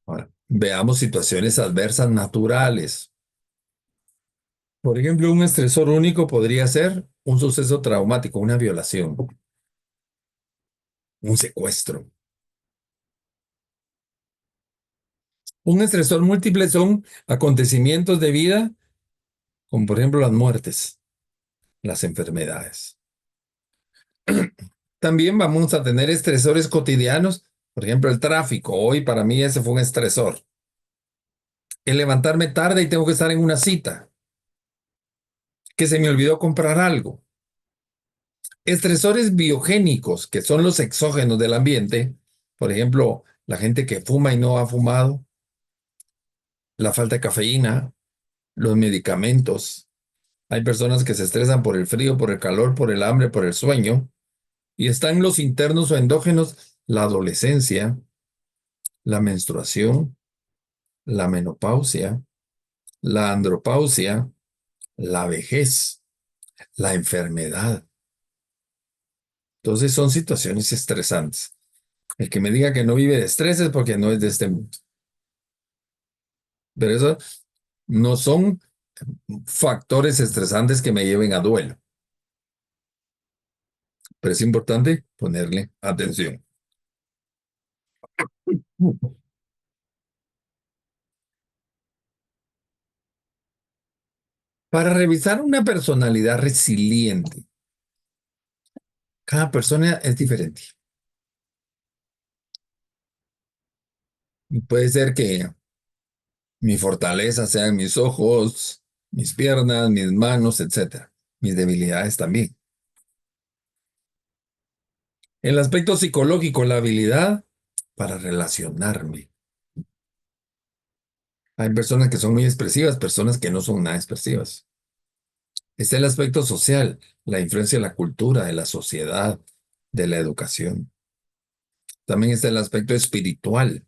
Ahora, veamos situaciones adversas naturales. Por ejemplo, un estresor único podría ser un suceso traumático, una violación, un secuestro. Un estresor múltiple son acontecimientos de vida, como por ejemplo las muertes, las enfermedades. También vamos a tener estresores cotidianos, por ejemplo el tráfico. Hoy para mí ese fue un estresor. El levantarme tarde y tengo que estar en una cita, que se me olvidó comprar algo. Estresores biogénicos, que son los exógenos del ambiente, por ejemplo, la gente que fuma y no ha fumado, la falta de cafeína, los medicamentos. Hay personas que se estresan por el frío, por el calor, por el hambre, por el sueño. Y están los internos o endógenos, la adolescencia, la menstruación, la menopausia, la andropausia, la vejez, la enfermedad. Entonces son situaciones estresantes. El que me diga que no vive de estrés es porque no es de este mundo. Pero eso no son factores estresantes que me lleven a duelo. Pero es importante ponerle atención. Para revisar una personalidad resiliente, cada persona es diferente. Y puede ser que mi fortaleza sean mis ojos, mis piernas, mis manos, etcétera. Mis debilidades también. El aspecto psicológico, la habilidad para relacionarme. Hay personas que son muy expresivas, personas que no son nada expresivas. Está el aspecto social, la influencia de la cultura, de la sociedad, de la educación. También está el aspecto espiritual.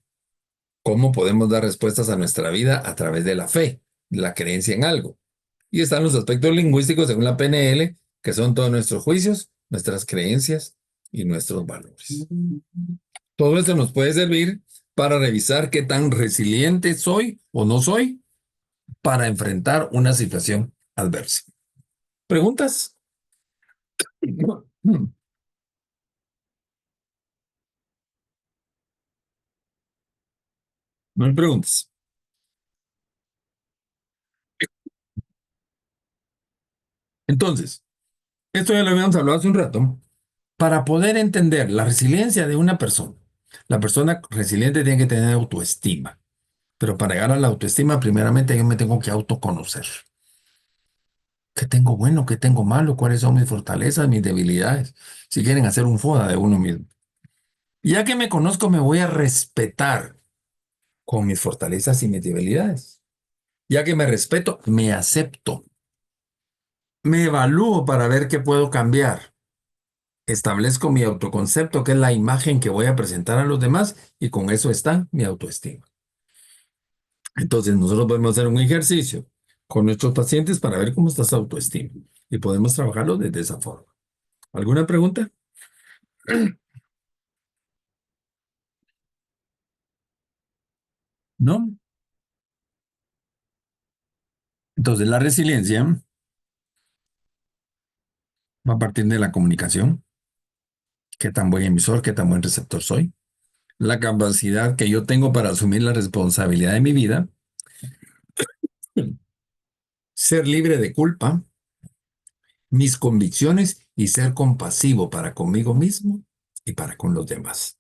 ¿Cómo podemos dar respuestas a nuestra vida a través de la fe, la creencia en algo? Y están los aspectos lingüísticos según la PNL, que son todos nuestros juicios, nuestras creencias y nuestros valores. Todo esto nos puede servir para revisar qué tan resiliente soy o no soy para enfrentar una situación adversa. ¿Preguntas? No hay preguntas. Entonces, esto ya lo habíamos hablado hace un rato. Para poder entender la resiliencia de una persona, la persona resiliente tiene que tener autoestima. Pero para llegar a la autoestima, primeramente yo me tengo que autoconocer. ¿Qué tengo bueno? ¿Qué tengo malo? ¿Cuáles son mis fortalezas, mis debilidades? Si quieren hacer un FODA de uno mismo. Ya que me conozco, me voy a respetar con mis fortalezas y mis debilidades. Ya que me respeto, me acepto. Me evalúo para ver qué puedo cambiar. Establezco mi autoconcepto, que es la imagen que voy a presentar a los demás, y con eso está mi autoestima. Entonces, nosotros podemos hacer un ejercicio con nuestros pacientes para ver cómo está su autoestima y podemos trabajarlo desde esa forma. ¿Alguna pregunta? ¿No? Entonces, la resiliencia va a partir de la comunicación. ¿Qué tan buen emisor, qué tan buen receptor soy? La capacidad que yo tengo para asumir la responsabilidad de mi vida. Ser libre de culpa, mis convicciones y ser compasivo para conmigo mismo y para con los demás.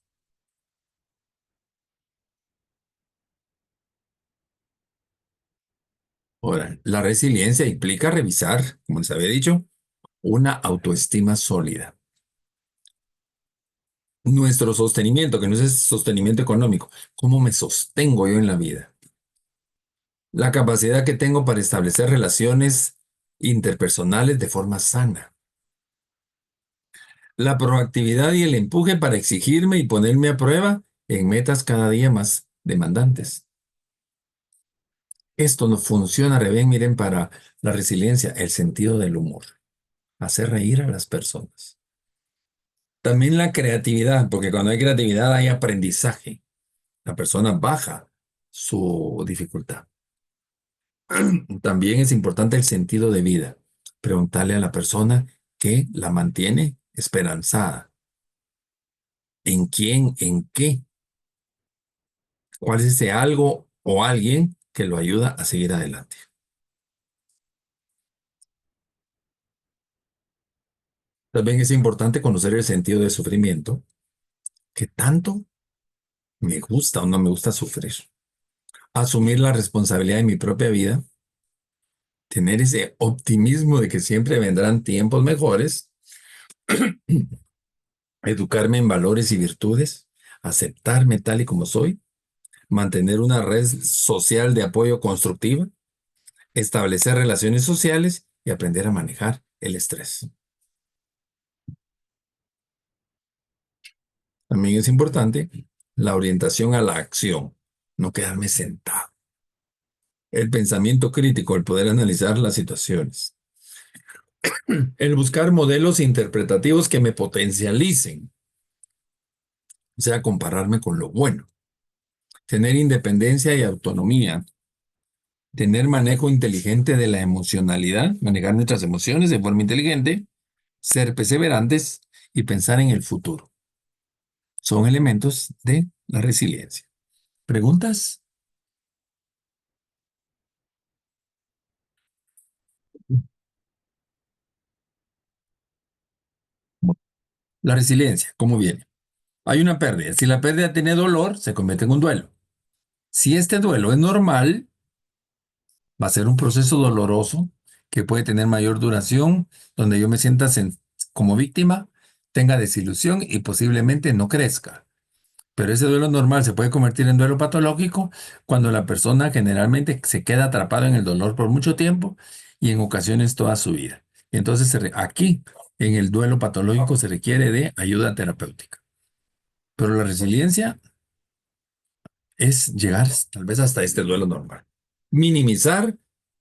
Ahora, la resiliencia implica revisar, como les había dicho, una autoestima sólida. nuestro sostenimiento, que no es sostenimiento económico. ¿Cómo me sostengo yo en la vida? La capacidad que tengo para establecer relaciones interpersonales de forma sana. La proactividad y el empuje para exigirme y ponerme a prueba en metas cada día más demandantes. Esto no funciona re bien, miren, para la resiliencia, el sentido del humor, hacer reír a las personas. También la creatividad, porque cuando hay creatividad hay aprendizaje. La persona baja su dificultad. También es importante el sentido de vida. Preguntarle a la persona qué la mantiene esperanzada. ¿En quién? ¿En qué? ¿Cuál es ese algo o alguien que lo ayuda a seguir adelante? También es importante conocer el sentido del sufrimiento, que tanto me gusta o no me gusta sufrir. Asumir la responsabilidad de mi propia vida, tener ese optimismo de que siempre vendrán tiempos mejores, educarme en valores y virtudes, aceptarme tal y como soy, mantener una red social de apoyo constructiva, establecer relaciones sociales y aprender a manejar el estrés. También es importante la orientación a la acción, no quedarme sentado. El pensamiento crítico, el poder analizar las situaciones. El buscar modelos interpretativos que me potencialicen, o sea, compararme con lo bueno. Tener independencia y autonomía. Tener manejo inteligente de la emocionalidad, manejar nuestras emociones de forma inteligente, ser perseverantes y pensar en el futuro. Son elementos de la resiliencia. ¿Preguntas? La resiliencia, ¿cómo viene? Hay una pérdida. Si la pérdida tiene dolor, se convierte en un duelo. Si este duelo es normal, va a ser un proceso doloroso que puede tener mayor duración, donde yo me sienta como víctima, tenga desilusión y posiblemente no crezca. Pero ese duelo normal se puede convertir en duelo patológico cuando la persona generalmente se queda atrapada en el dolor por mucho tiempo y en ocasiones toda su vida. Y entonces aquí, en el duelo patológico, se requiere de ayuda terapéutica. Pero la resiliencia es llegar tal vez hasta este duelo normal. Minimizar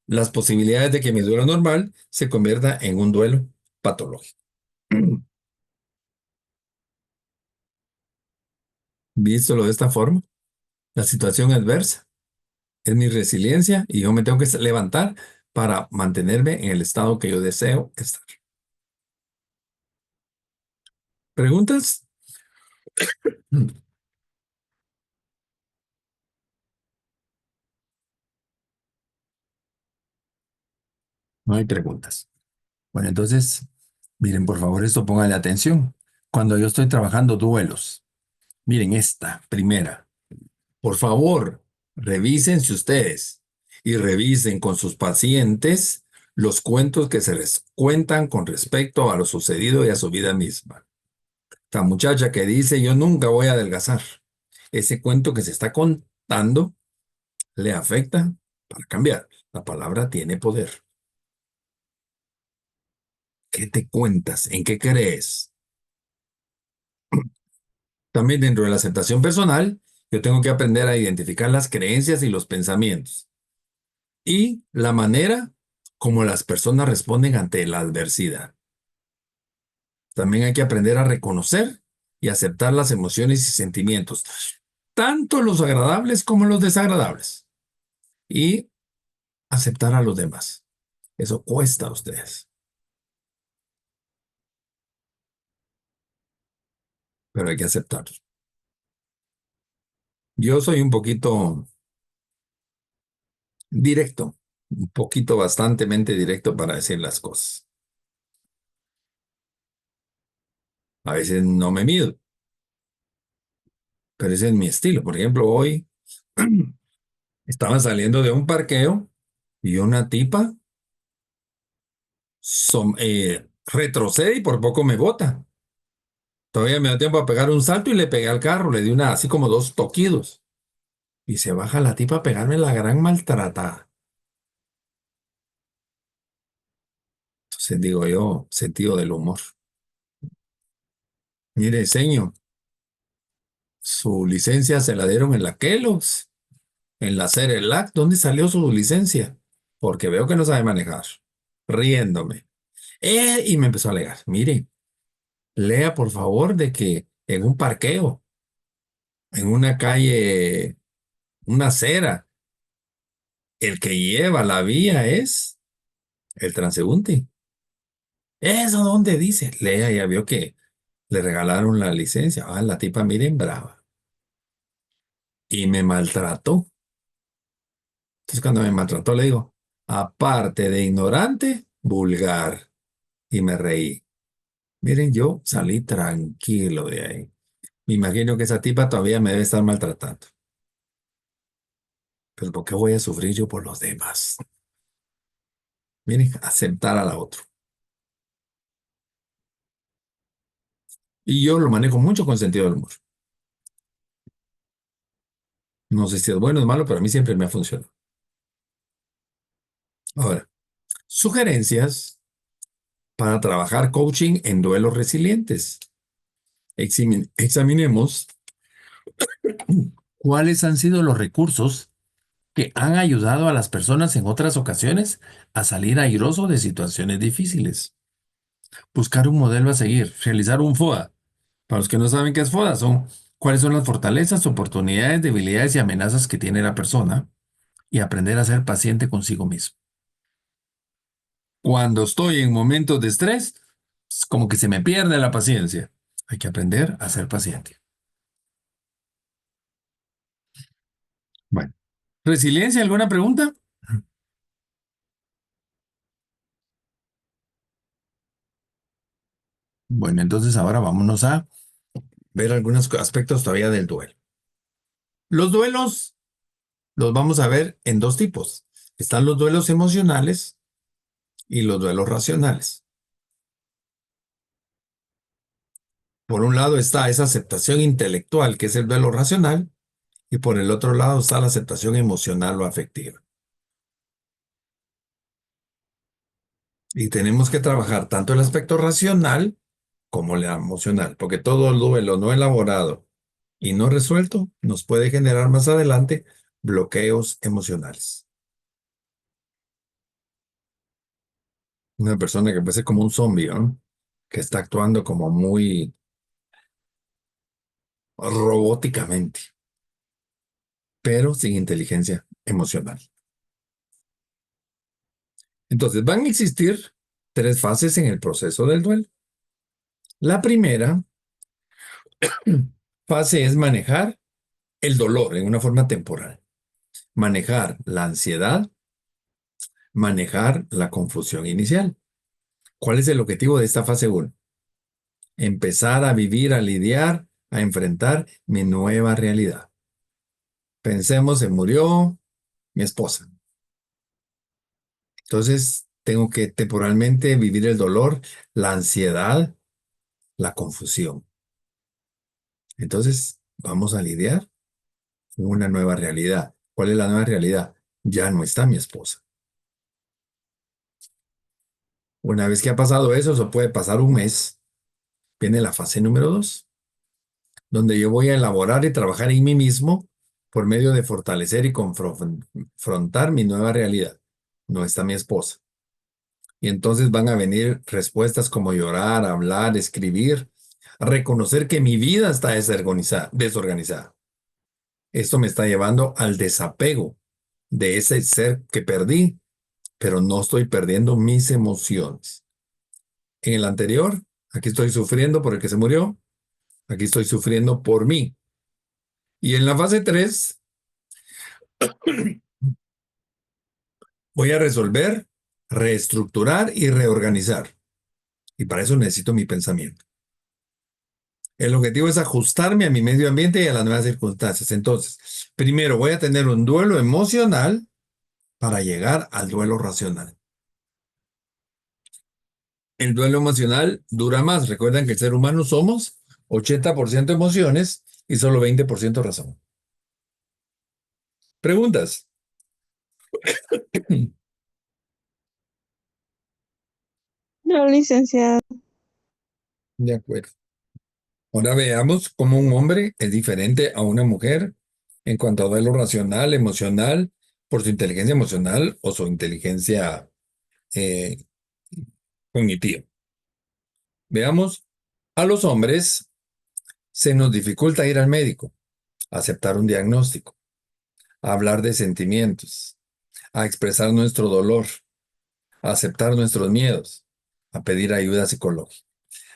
las posibilidades de que mi duelo normal se convierta en un duelo patológico. Vístolo de esta forma, la situación adversa es mi resiliencia y yo me tengo que levantar para mantenerme en el estado que yo deseo estar. ¿Preguntas? No hay preguntas. Bueno, entonces, miren, por favor, esto pónganle atención. Cuando yo estoy trabajando duelos, miren esta primera. Por favor, revísense ustedes y revisen con sus pacientes los cuentos que se les cuentan con respecto a lo sucedido y a su vida misma. La muchacha que dice, yo nunca voy a adelgazar. Ese cuento que se está contando le afecta para cambiar. La palabra tiene poder. ¿Qué te cuentas? ¿En qué crees? También dentro de la aceptación personal, yo tengo que aprender a identificar las creencias y los pensamientos y la manera como las personas responden ante la adversidad. También hay que aprender a reconocer y aceptar las emociones y sentimientos, tanto los agradables como los desagradables, y aceptar a los demás. Eso cuesta a ustedes, pero hay que aceptarlos. Yo soy un poquito directo, un poquito bastantemente directo para decir las cosas. A veces no me mido, pero ese es mi estilo. Por ejemplo, hoy estaba saliendo de un parqueo y una tipa retrocede y por poco me bota. Todavía me da tiempo a pegar un salto y le pegué al carro, le di así como 2 toquidos. Y se baja la tipa a pegarme la gran maltratada. Entonces digo yo, sentido del humor. Mire, señor, su licencia se la dieron en la Kellogg's, en la Cerelac. ¿Dónde salió su licencia? Porque veo que no sabe manejar. Riéndome. Y me empezó a alegar. Mire, lea por favor de que en un parqueo, en una calle, una acera, el que lleva la vía es el transeúnte. ¿Eso dónde dice? Lea, ya vio que le regalaron la licencia. Ah, la tipa, miren, brava. Y me maltrató. Entonces, cuando me maltrató, le digo, aparte de ignorante, vulgar. Y me reí. Miren, yo salí tranquilo de ahí. Me imagino que esa tipa todavía me debe estar maltratando. Pero ¿por qué voy a sufrir yo por los demás? Miren, aceptar a la otra. Y yo lo manejo mucho con sentido del humor. No sé si es bueno o es malo, pero a mí siempre me ha funcionado. Ahora, sugerencias para trabajar coaching en duelos resilientes. Examinemos cuáles han sido los recursos que han ayudado a las personas en otras ocasiones a salir airoso de situaciones difíciles. Buscar un modelo a seguir, realizar un FODA. Para los que no saben qué es FODA, son cuáles son las fortalezas, oportunidades, debilidades y amenazas que tiene la persona y aprender a ser paciente consigo mismo. Cuando estoy en momentos de estrés, es como que se me pierde la paciencia. Hay que aprender a ser paciente. Bueno, ¿resiliencia? ¿Alguna pregunta? Bueno, entonces ahora vámonos a ver algunos aspectos todavía del duelo. Los duelos los vamos a ver en dos tipos. Están los duelos emocionales y los duelos racionales. Por un lado está esa aceptación intelectual, que es el duelo racional, y por el otro lado está la aceptación emocional o afectiva. Y tenemos que trabajar tanto el aspecto racional como el emocional, porque todo el duelo no elaborado y no resuelto nos puede generar más adelante bloqueos emocionales. Una persona que puede ser como un zombie, ¿no? Que está actuando como muy robóticamente, pero sin inteligencia emocional. Entonces, van a existir 3 fases en el proceso del duelo. La primera fase es manejar el dolor en una forma temporal, manejar la ansiedad, manejar la confusión inicial. ¿Cuál es el objetivo de esta fase 1? Empezar a vivir, a lidiar, a enfrentar mi nueva realidad. Pensemos, se murió mi esposa. Entonces, tengo que temporalmente vivir el dolor, la ansiedad, la confusión. Entonces, vamos a lidiar con una nueva realidad. ¿Cuál es la nueva realidad? Ya no está mi esposa. Una vez que ha pasado eso puede pasar un mes. Viene la fase número 2, donde yo voy a elaborar y trabajar en mí mismo por medio de fortalecer y confrontar mi nueva realidad. No está mi esposa. Y entonces van a venir respuestas como llorar, hablar, escribir, reconocer que mi vida está desorganizada. Esto me está llevando al desapego de ese ser que perdí, pero no estoy perdiendo mis emociones. En el anterior, aquí estoy sufriendo por el que se murió, aquí estoy sufriendo por mí. Y en la fase 3, voy a resolver, reestructurar y reorganizar. Y para eso necesito mi pensamiento. El objetivo es ajustarme a mi medio ambiente y a las nuevas circunstancias. Entonces, primero voy a tener un duelo emocional para llegar al duelo racional. El duelo emocional dura más. Recuerden que el ser humano somos 80% emociones y solo 20% razón. ¿Preguntas? No, licenciado. De acuerdo. Ahora veamos cómo un hombre es diferente a una mujer en cuanto a duelo racional, emocional, por su inteligencia emocional o su inteligencia eh, cognitiva. Veamos, a los hombres se nos dificulta ir al médico, aceptar un diagnóstico, a hablar de sentimientos, a expresar nuestro dolor, a aceptar nuestros miedos, a pedir ayuda psicológica.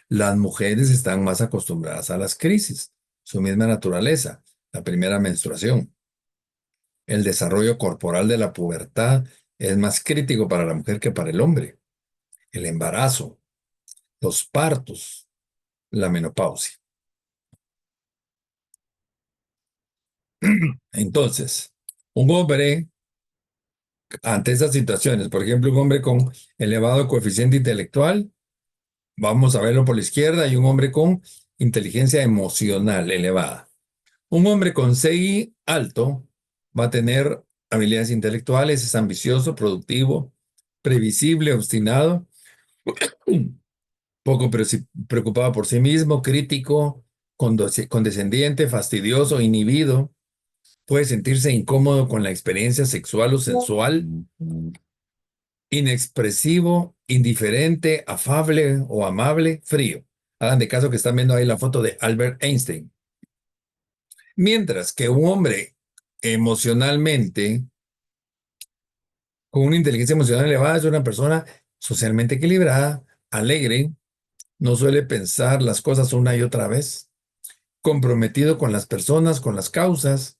Las mujeres están más acostumbradas a las crisis, su misma naturaleza, la primera menstruación. El desarrollo corporal de la pubertad es más crítico para la mujer que para el hombre. El embarazo, los partos, la menopausia. Entonces, un hombre ante esas situaciones, por ejemplo, un hombre con elevado coeficiente intelectual, vamos a verlo por la izquierda, y un hombre con inteligencia emocional elevada. Un hombre con CI alto va a tener habilidades intelectuales, es ambicioso, productivo, previsible, obstinado, poco preocupado por sí mismo, crítico, condescendiente, fastidioso, inhibido, puede sentirse incómodo con la experiencia sexual o sensual, inexpresivo, indiferente, afable o amable, frío. Hagan de caso que están viendo ahí la foto de Albert Einstein. Mientras que un hombre emocionalmente, con una inteligencia emocional elevada, es una persona socialmente equilibrada, alegre, no suele pensar las cosas una y otra vez, comprometido con las personas, con las causas,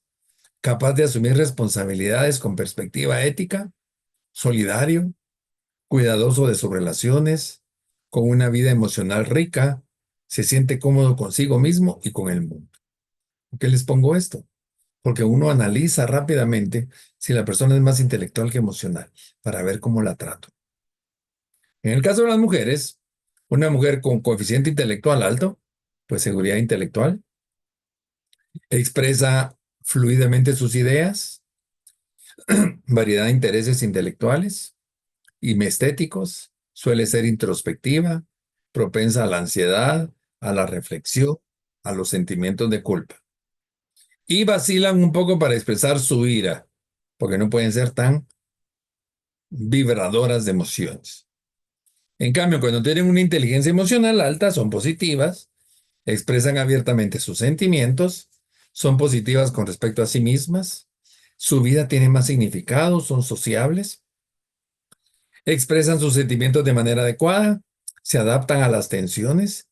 capaz de asumir responsabilidades con perspectiva ética, solidario, cuidadoso de sus relaciones, con una vida emocional rica, se siente cómodo consigo mismo y con el mundo. ¿Por qué les pongo esto? Porque uno analiza rápidamente si la persona es más intelectual que emocional, para ver cómo la trato. En el caso de las mujeres, una mujer con coeficiente intelectual alto, pues seguridad intelectual, expresa fluidamente sus ideas, variedad de intereses intelectuales y estéticos, suele ser introspectiva, propensa a la ansiedad, a la reflexión, a los sentimientos de culpa. Y vacilan un poco para expresar su ira, porque no pueden ser tan vibradoras de emociones. En cambio, cuando tienen una inteligencia emocional alta, son positivas, expresan abiertamente sus sentimientos, son positivas con respecto a sí mismas, su vida tiene más significado, son sociables, expresan sus sentimientos de manera adecuada, se adaptan a las tensiones,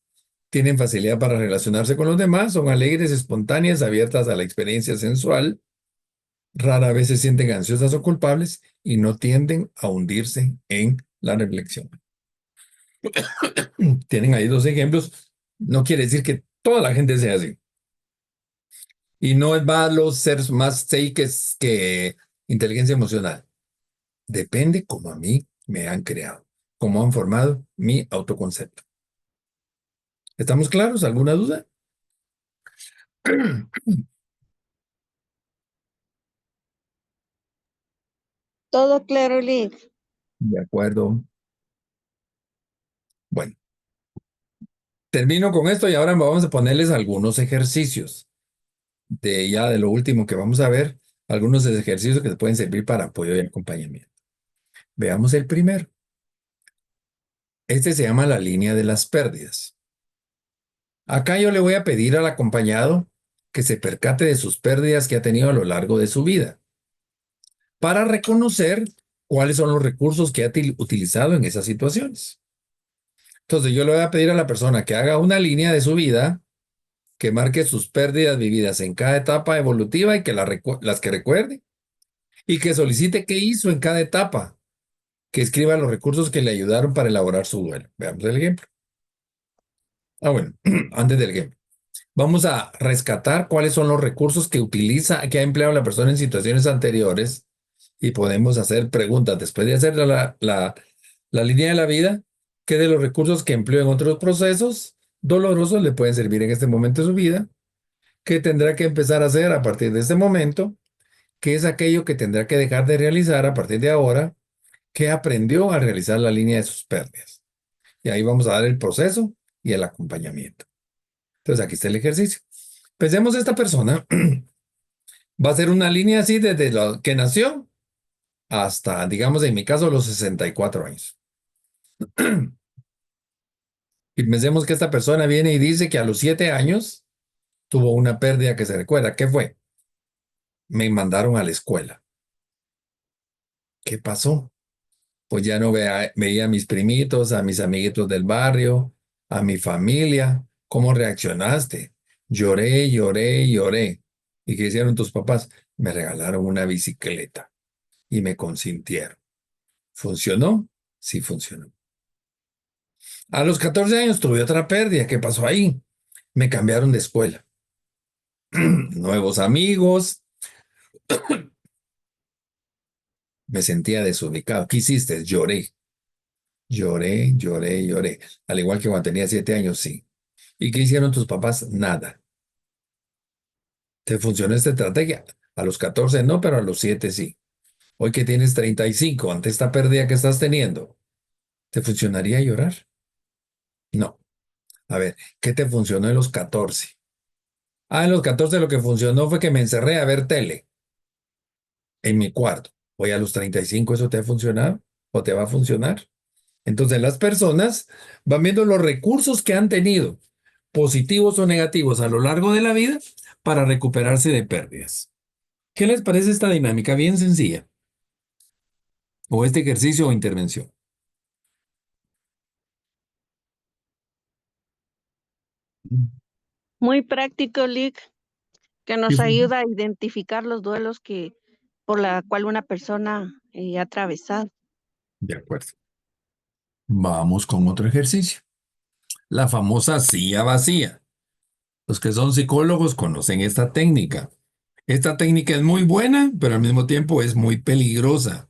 tienen facilidad para relacionarse con los demás, son alegres, espontáneas, abiertas a la experiencia sensual, rara vez se sienten ansiosas o culpables y no tienden a hundirse en la reflexión. Tienen ahí dos ejemplos. No quiere decir que toda la gente sea así. Y no es malo ser más psíquicos que inteligencia emocional. Depende cómo a mí me han creado, cómo han formado mi autoconcepto. ¿Estamos claros? ¿Alguna duda? Todo claro, Liz. De acuerdo. Bueno, termino con esto y ahora vamos a ponerles algunos ejercicios de lo último que vamos a ver, algunos ejercicios que te pueden servir para apoyo y acompañamiento. Veamos el primero. Este se llama la línea de las pérdidas. Acá yo le voy a pedir al acompañado que se percate de sus pérdidas que ha tenido a lo largo de su vida, para reconocer cuáles son los recursos que ha utilizado en esas situaciones. Entonces yo le voy a pedir a la persona que haga una línea de su vida, que marque sus pérdidas vividas en cada etapa evolutiva y que las que recuerde, y que solicite qué hizo en cada etapa, que escriba los recursos que le ayudaron para elaborar su duelo. Veamos el ejemplo. Bueno, antes del ejemplo. Vamos a rescatar cuáles son los recursos que que ha empleado la persona en situaciones anteriores, y podemos hacer preguntas después de hacer la línea de la vida, ¿qué de los recursos que empleó en otros procesos dolorosos le pueden servir en este momento de su vida, que tendrá que empezar a hacer a partir de este momento, que es aquello que tendrá que dejar de realizar a partir de ahora, que aprendió a realizar la línea de sus pérdidas. Y ahí vamos a dar el proceso y el acompañamiento. Entonces aquí está el ejercicio. Pensemos, esta persona va a hacer una línea así desde lo que nació hasta, digamos, en mi caso, los 64 años. Y pensemos que esta persona viene y dice que a los 7 años tuvo una pérdida que se recuerda. ¿Qué fue? Me mandaron a la escuela. ¿Qué pasó? Pues ya no veía a mis primitos, a mis amiguitos del barrio, a mi familia. ¿Cómo reaccionaste? Lloré, lloré, lloré. ¿Y qué hicieron tus papás? Me regalaron una bicicleta y me consintieron. ¿Funcionó? Sí funcionó. A los 14 años tuve otra pérdida. ¿Qué pasó ahí? Me cambiaron de escuela. Nuevos amigos. Me sentía desubicado. ¿Qué hiciste? Lloré. Lloré, lloré, lloré. Al igual que cuando tenía 7 años, sí. ¿Y qué hicieron tus papás? Nada. ¿Te funcionó esta estrategia? A los 14 no, pero a los 7 sí. Hoy que tienes 35, ante esta pérdida que estás teniendo, ¿te funcionaría llorar? No. A ver, ¿qué te funcionó en los 14? En los 14 lo que funcionó fue que me encerré a ver tele en mi cuarto. Hoy a los 35, ¿eso te ha funcionado? ¿O te va a funcionar? Entonces las personas van viendo los recursos que han tenido, positivos o negativos, a lo largo de la vida para recuperarse de pérdidas. ¿Qué les parece esta dinámica bien sencilla? O este ejercicio o intervención. Muy práctico, Lick, que nos ayuda a identificar los duelos que por la cual una persona ha atravesado. De acuerdo. Vamos con otro ejercicio. La famosa silla vacía. Los que son psicólogos conocen esta técnica. Esta técnica es muy buena, pero al mismo tiempo es muy peligrosa,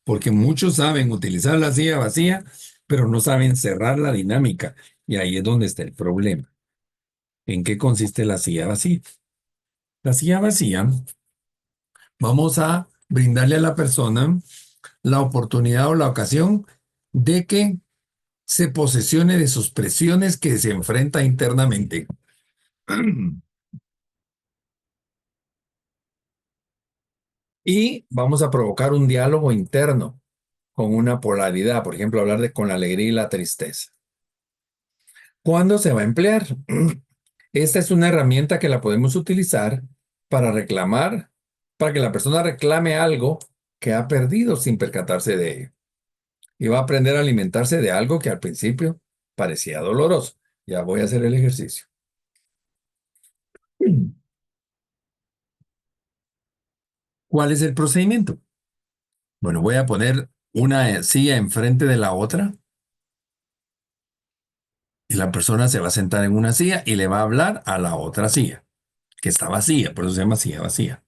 porque muchos saben utilizar la silla vacía, pero no saben cerrar la dinámica. Y ahí es donde está el problema. ¿En qué consiste la silla vacía? La silla vacía, vamos a brindarle a la persona la oportunidad o la ocasión de que se posesione de sus presiones que se enfrenta internamente. Y vamos a provocar un diálogo interno con una polaridad, por ejemplo, hablar de con la alegría y la tristeza. ¿Cuándo se va a emplear? Esta es una herramienta que la podemos utilizar para reclamar, para que la persona reclame algo que ha perdido sin percatarse de ello. Y va a aprender a alimentarse de algo que al principio parecía doloroso. Ya voy a hacer el ejercicio. ¿Cuál es el procedimiento? Bueno, voy a poner una silla enfrente de la otra y la persona se va a sentar en una silla y le va a hablar a la otra silla, que está vacía, por eso se llama silla vacía.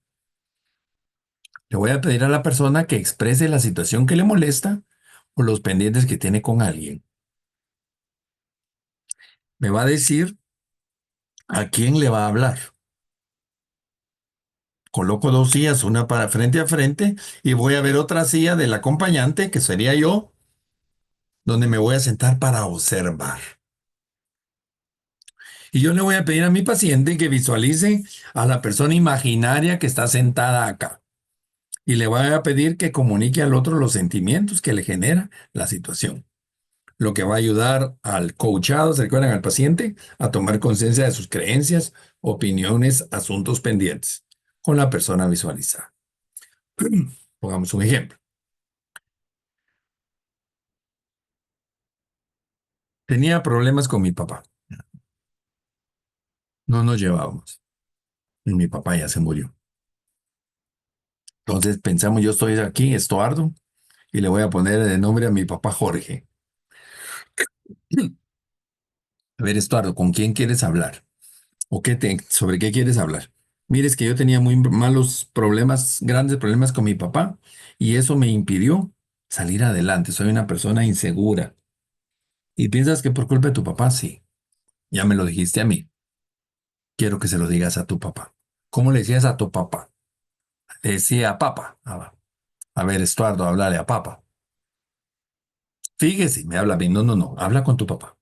Le voy a pedir a la persona que exprese la situación que le molesta o los pendientes que tiene con alguien. Me va a decir a quién le va a hablar. Coloco dos sillas, una para frente a frente, y voy a ver otra silla del acompañante, que sería yo, donde me voy a sentar para observar. Y yo le voy a pedir a mi paciente que visualice a la persona imaginaria que está sentada acá. Y le voy a pedir que comunique al otro los sentimientos que le genera la situación. Lo que va a ayudar al coachado, ¿se recuerdan? Al paciente, a tomar conciencia de sus creencias, opiniones, asuntos pendientes, con la persona visualizada. Pongamos un ejemplo. Tenía problemas con mi papá. No nos llevábamos. Y mi papá ya se murió. Entonces pensamos, yo estoy aquí, Estuardo, y le voy a poner de nombre a mi papá Jorge. A ver, Estuardo, ¿con quién quieres hablar? ¿O sobre qué quieres hablar? Mire, es que yo tenía muy malos problemas, grandes problemas con mi papá, y eso me impidió salir adelante. Soy una persona insegura. ¿Y piensas que por culpa de tu papá? Sí. Ya me lo dijiste a mí. Quiero que se lo digas a tu papá. ¿Cómo le decías a tu papá? Le decía papá. A ver, Estuardo, háblale a papá. Fíjese, me habla a mí. No, no, no. Habla con tu papá.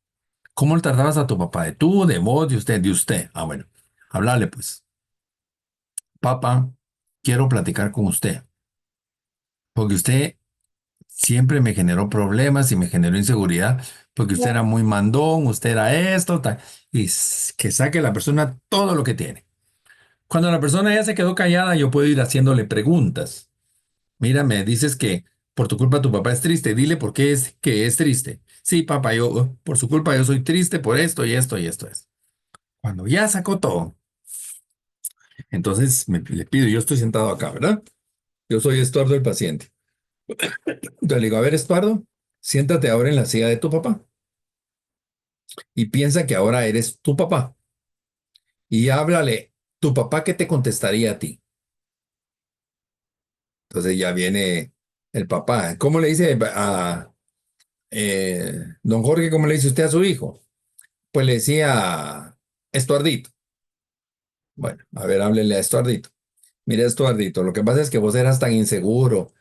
¿Cómo le tratabas a tu papá? ¿De tú, de vos, de usted, de usted? Ah, bueno. Háblale, pues. Papá, quiero platicar con usted. Porque usted siempre me generó problemas y me generó inseguridad. Porque usted era muy mandón, usted era esto, tal. Y que saque la persona todo lo que tiene. Cuando la persona ya se quedó callada, yo puedo ir haciéndole preguntas. Mira, me dices que por tu culpa tu papá es triste. Dile por qué es que es triste. Sí, papá, yo por su culpa yo soy triste por esto y esto y esto es. Cuando ya sacó todo, entonces le pido, yo estoy sentado acá, ¿verdad? Yo soy Estuardo el paciente. Entonces le digo, a ver, Estuardo, siéntate ahora en la silla de tu papá y piensa que ahora eres tu papá. Y háblale, tu papá, ¿qué te contestaría a ti? Entonces ya viene el papá. ¿Cómo le dice a don Jorge, cómo le dice usted a su hijo? Pues le decía Estuardito. Bueno, a ver, háblele a Estuardito. Mira, Estuardito, lo que pasa es que vos eras tan inseguro,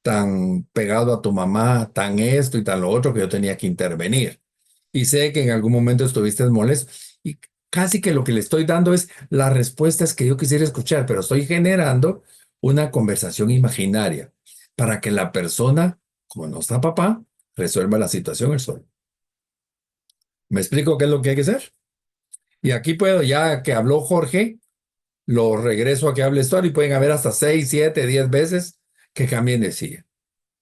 tan pegado a tu mamá, tan esto y tan lo otro que yo tenía que intervenir. Y sé que en algún momento estuviste molesto y casi que lo que le estoy dando es las respuestas que yo quisiera escuchar, pero estoy generando una conversación imaginaria para que la persona, como no está papá, resuelva la situación él solo. ¿Me explico qué es lo que hay que hacer? Y aquí puedo, ya que habló Jorge, lo regreso a que hable Stuart y pueden haber hasta 6, 7, 10 veces que cambien de silla.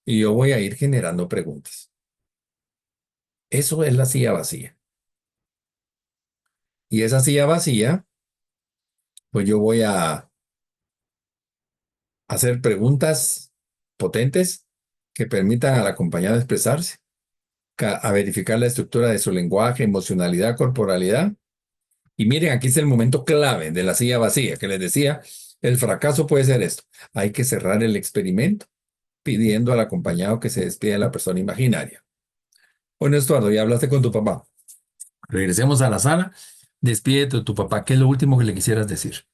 Y yo voy a ir generando preguntas. Eso es la silla vacía. Y esa silla vacía, pues yo voy a hacer preguntas potentes que permitan al acompañado expresarse, a verificar la estructura de su lenguaje, emocionalidad, corporalidad. Y miren, aquí es el momento clave de la silla vacía, que les decía, el fracaso puede ser esto. Hay que cerrar el experimento pidiendo al acompañado que se despida de la persona imaginaria. Bueno, Estuardo, ya hablaste con tu papá. Regresemos a la sala. Despídete de tu papá. ¿Qué es lo último que le quisieras decir?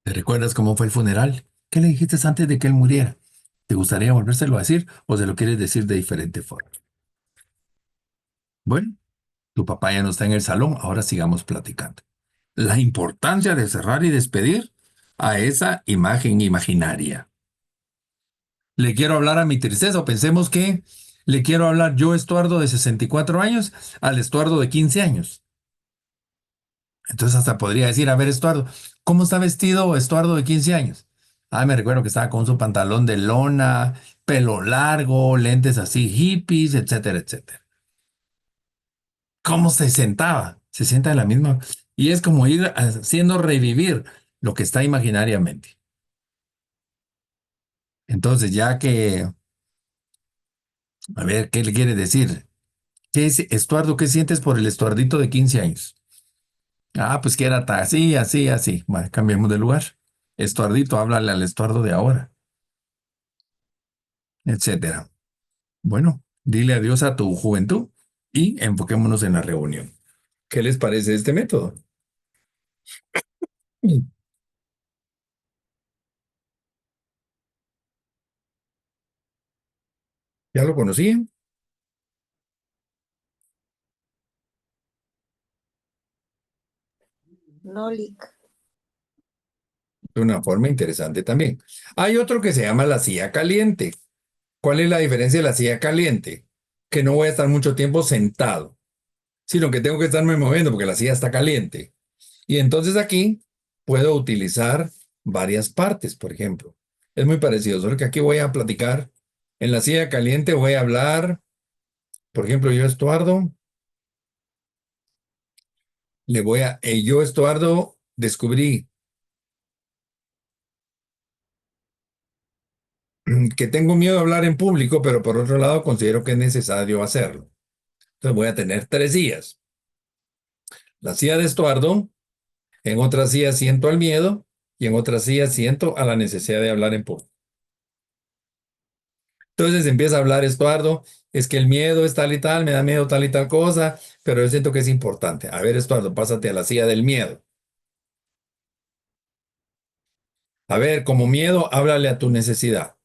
¿Te recuerdas cómo fue el funeral? ¿Qué le dijiste antes de que él muriera? ¿Te gustaría volvérselo a decir o se lo quieres decir de diferente forma? Bueno, tu papá ya no está en el salón, ahora sigamos platicando. La importancia de cerrar y despedir a esa imagen imaginaria. Le quiero hablar a mi tristeza, o pensemos que le quiero hablar yo, Estuardo, de 64 años, al Estuardo de 15 años. Entonces hasta podría decir, a ver, Estuardo, ¿cómo está vestido Estuardo de 15 años? Ah, me recuerdo que estaba con su pantalón de lona, pelo largo, lentes así hippies, etcétera, etcétera. ¿Cómo se sentaba? Se sienta de la misma. Y es como ir haciendo revivir lo que está imaginariamente. Entonces, ya que, a ver, ¿qué le quiere decir? ¿Qué es, Estuardo, qué sientes por el Estuardito de 15 años? Ah, pues que era así, así, así. Bueno, cambiemos de lugar. Estuardito, háblale al Estuardo de ahora, etcétera. Bueno, dile adiós a tu juventud y enfoquémonos en la reunión. ¿Qué les parece este método? ¿Ya lo conocían? No, Lick. De una forma interesante también. Hay otro que se llama la silla caliente. ¿Cuál es la diferencia de la silla caliente? Que no voy a estar mucho tiempo sentado, sino que tengo que estarme moviendo porque la silla está caliente. Y entonces aquí puedo utilizar varias partes, por ejemplo. Es muy parecido, solo que aquí voy a platicar. En la silla caliente voy a hablar, por ejemplo, yo, Estuardo, yo, Estuardo, descubrí que tengo miedo de hablar en público, pero por otro lado considero que es necesario hacerlo. Entonces voy a tener 3 sillas. La silla de Estuardo, en otra silla siento el miedo y en otra silla siento a la necesidad de hablar en público. Entonces empieza a hablar Estuardo. es que el miedo es tal y tal, me da miedo tal y tal cosa, pero yo siento que es importante. A ver, Estuardo, pásate a la silla del miedo. A ver, como miedo, háblale a tu necesidad.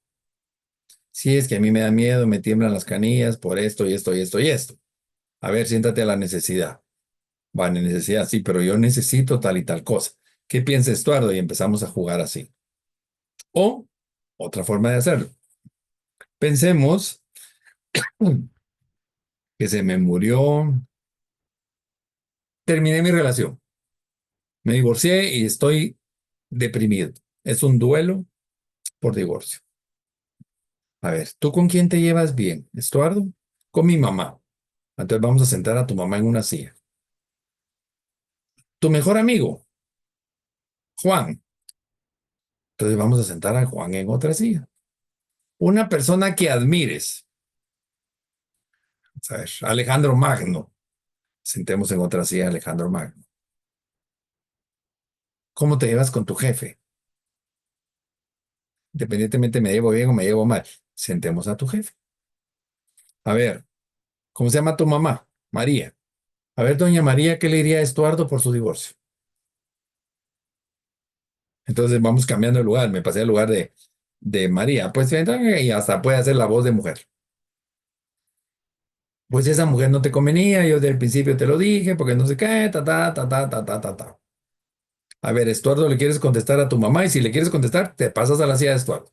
Sí, es que a mí me da miedo, me tiemblan las canillas por esto y esto y esto y esto. A ver, siéntate a la necesidad. Vale, necesidad, sí, pero yo necesito tal y tal cosa. ¿Qué piensa Estuardo? Y empezamos a jugar así. O otra forma de hacerlo. Pensemos que se me murió, terminé mi relación, me divorcié y estoy deprimido. Es un duelo por divorcio. A ver, ¿tú con quién te llevas bien, Estuardo? Con mi mamá. Entonces vamos a sentar a tu mamá en una silla. Tu mejor amigo, Juan. Entonces vamos a sentar a Juan en otra silla. Una persona que admires. A ver, Alejandro Magno. Sentemos en otra silla a Alejandro Magno. ¿Cómo te llevas con tu jefe? Independientemente me llevo bien o me llevo mal. Sentemos a tu jefe. A ver, ¿cómo se llama tu mamá? María. A ver, doña María, ¿qué le diría a Estuardo por su divorcio? Entonces vamos cambiando el lugar. Me pasé al lugar de María. Pues y hasta puede hacer la voz de mujer. Pues esa mujer no te convenía, yo desde el principio te lo dije, porque no sé qué, ta, ta, ta, ta, ta, ta, ta, ta. A ver, Estuardo, ¿le quieres contestar a tu mamá? Y si le quieres contestar, te pasas a la silla de Estuardo.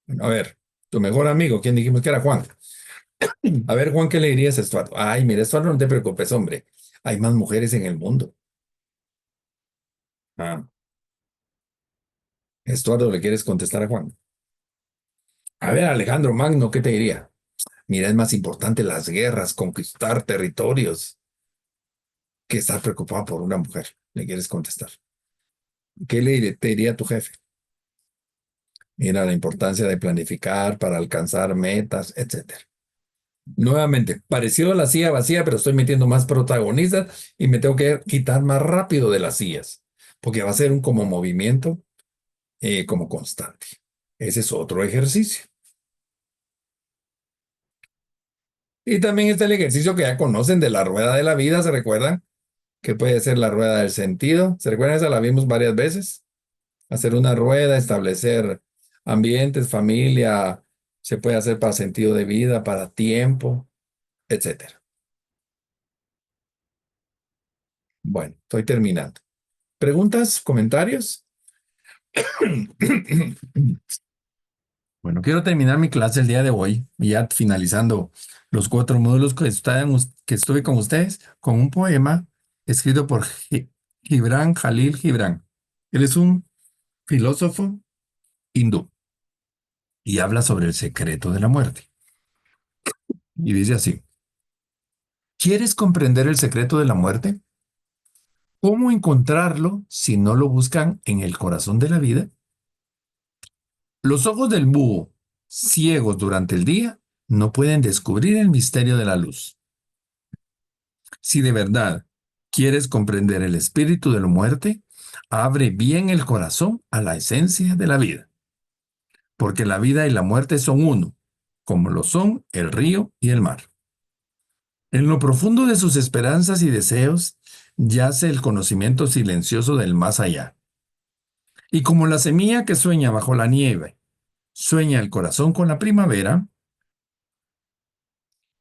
Bueno, a ver, tu mejor amigo, ¿quién dijimos que era Juan? A ver, Juan, ¿qué le dirías a Estuardo? Ay, mira, Estuardo, no te preocupes, hombre. Hay más mujeres en el mundo. Ah, Estuardo, ¿le quieres contestar a Juan? A ver, Alejandro Magno, ¿qué te diría? Mira, es más importante las guerras, conquistar territorios, que estar preocupado por una mujer. ¿Le quieres contestar? ¿Qué te diría a tu jefe? Mira la importancia de planificar para alcanzar metas, etcétera. Nuevamente, parecido a la silla vacía, pero estoy metiendo más protagonistas y me tengo que quitar más rápido de las sillas, porque va a ser un como movimiento como constante. Ese es otro ejercicio. Y también está el ejercicio que ya conocen de la rueda de la vida, ¿se recuerdan? Que puede ser la rueda del sentido. ¿Se recuerdan? Esa la vimos varias veces. Hacer una rueda, establecer ambientes, familia, se puede hacer para sentido de vida, para tiempo, etcétera. Bueno, estoy terminando. ¿Preguntas? ¿Comentarios? Bueno, quiero terminar mi clase el día de hoy, ya finalizando los 4 módulos que estuve con ustedes, con un poema escrito por Gibran Jalil Gibran. Él es un filósofo hindú y habla sobre el secreto de la muerte. Y dice así: ¿quieres comprender el secreto de la muerte? ¿Cómo encontrarlo si no lo buscan en el corazón de la vida? Los ojos del búho, ciegos durante el día, no pueden descubrir el misterio de la luz. Si de verdad quieres comprender el espíritu de la muerte, abre bien el corazón a la esencia de la vida, porque la vida y la muerte son uno, como lo son el río y el mar. En lo profundo de sus esperanzas y deseos yace el conocimiento silencioso del más allá. Y como la semilla que sueña bajo la nieve, sueña el corazón con la primavera,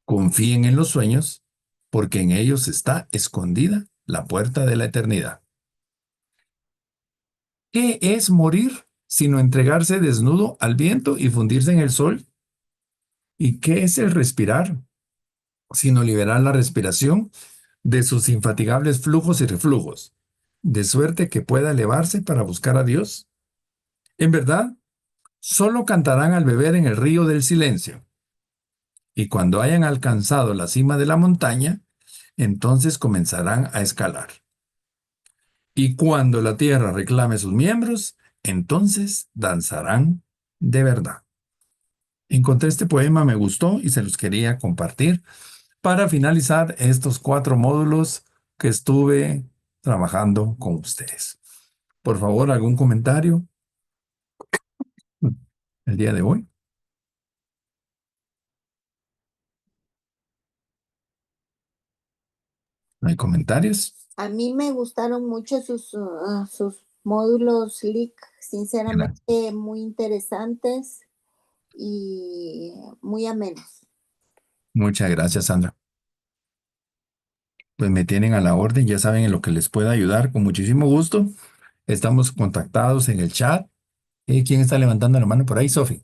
confíen en los sueños, porque en ellos está escondida la puerta de la eternidad. ¿Qué es morir sino entregarse desnudo al viento y fundirse en el sol? ¿Y qué es el respirar sino liberar la respiración de sus infatigables flujos y reflujos, de suerte que pueda elevarse para buscar a Dios? En verdad, solo cantarán al beber en el río del silencio, y cuando hayan alcanzado la cima de la montaña, entonces comenzarán a escalar. Y cuando la tierra reclame sus miembros, entonces danzarán de verdad. Encontré este poema, me gustó y se los quería compartir para finalizar estos 4 módulos que estuve trabajando con ustedes. Por favor, ¿algún comentario el día de hoy? ¿No hay comentarios? A mí me gustaron mucho sus módulos LIC, sinceramente muy interesantes y muy amenos. Muchas gracias, Sandra. Pues me tienen a la orden, ya saben en lo que les pueda ayudar, con muchísimo gusto. Estamos contactados en el chat. ¿Quién está levantando la mano por ahí? Sofi.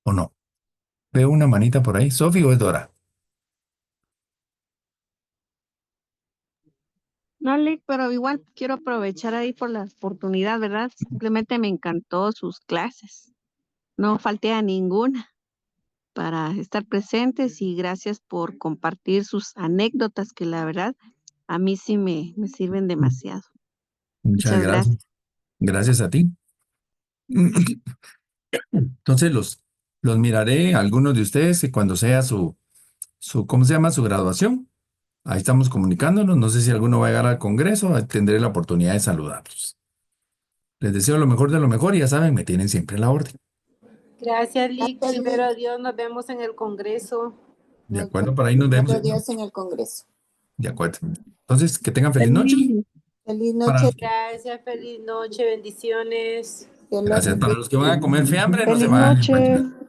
¿O no? Veo una manita por ahí. ¿Sofi o es Dora? No, Lick, pero igual quiero aprovechar ahí por la oportunidad, ¿verdad? Simplemente me encantó sus clases. No falté a ninguna para estar presentes y gracias por compartir sus anécdotas que la verdad a mí sí me sirven demasiado. Muchas Muchas gracias. gracias. Gracias a ti. Entonces los miraré, algunos de ustedes, y cuando sea ¿cómo se llama? Su graduación. Ahí estamos comunicándonos. No sé si alguno va a llegar al Congreso. Tendré la oportunidad de saludarlos. Les deseo lo mejor de lo mejor y ya saben, me tienen siempre a la orden. Gracias, Lick. Gracias, Primero Lick. Dios, nos vemos en el Congreso. De Nos acuerdo, por ahí nos vemos. vemos Dios en el Congreso. De acuerdo. Entonces, que tengan feliz noche. Feliz Para noche. los que- Gracias, feliz noche, bendiciones. Dios los Gracias. Para los que van a comer fiambre, no se Feliz vayan. noche.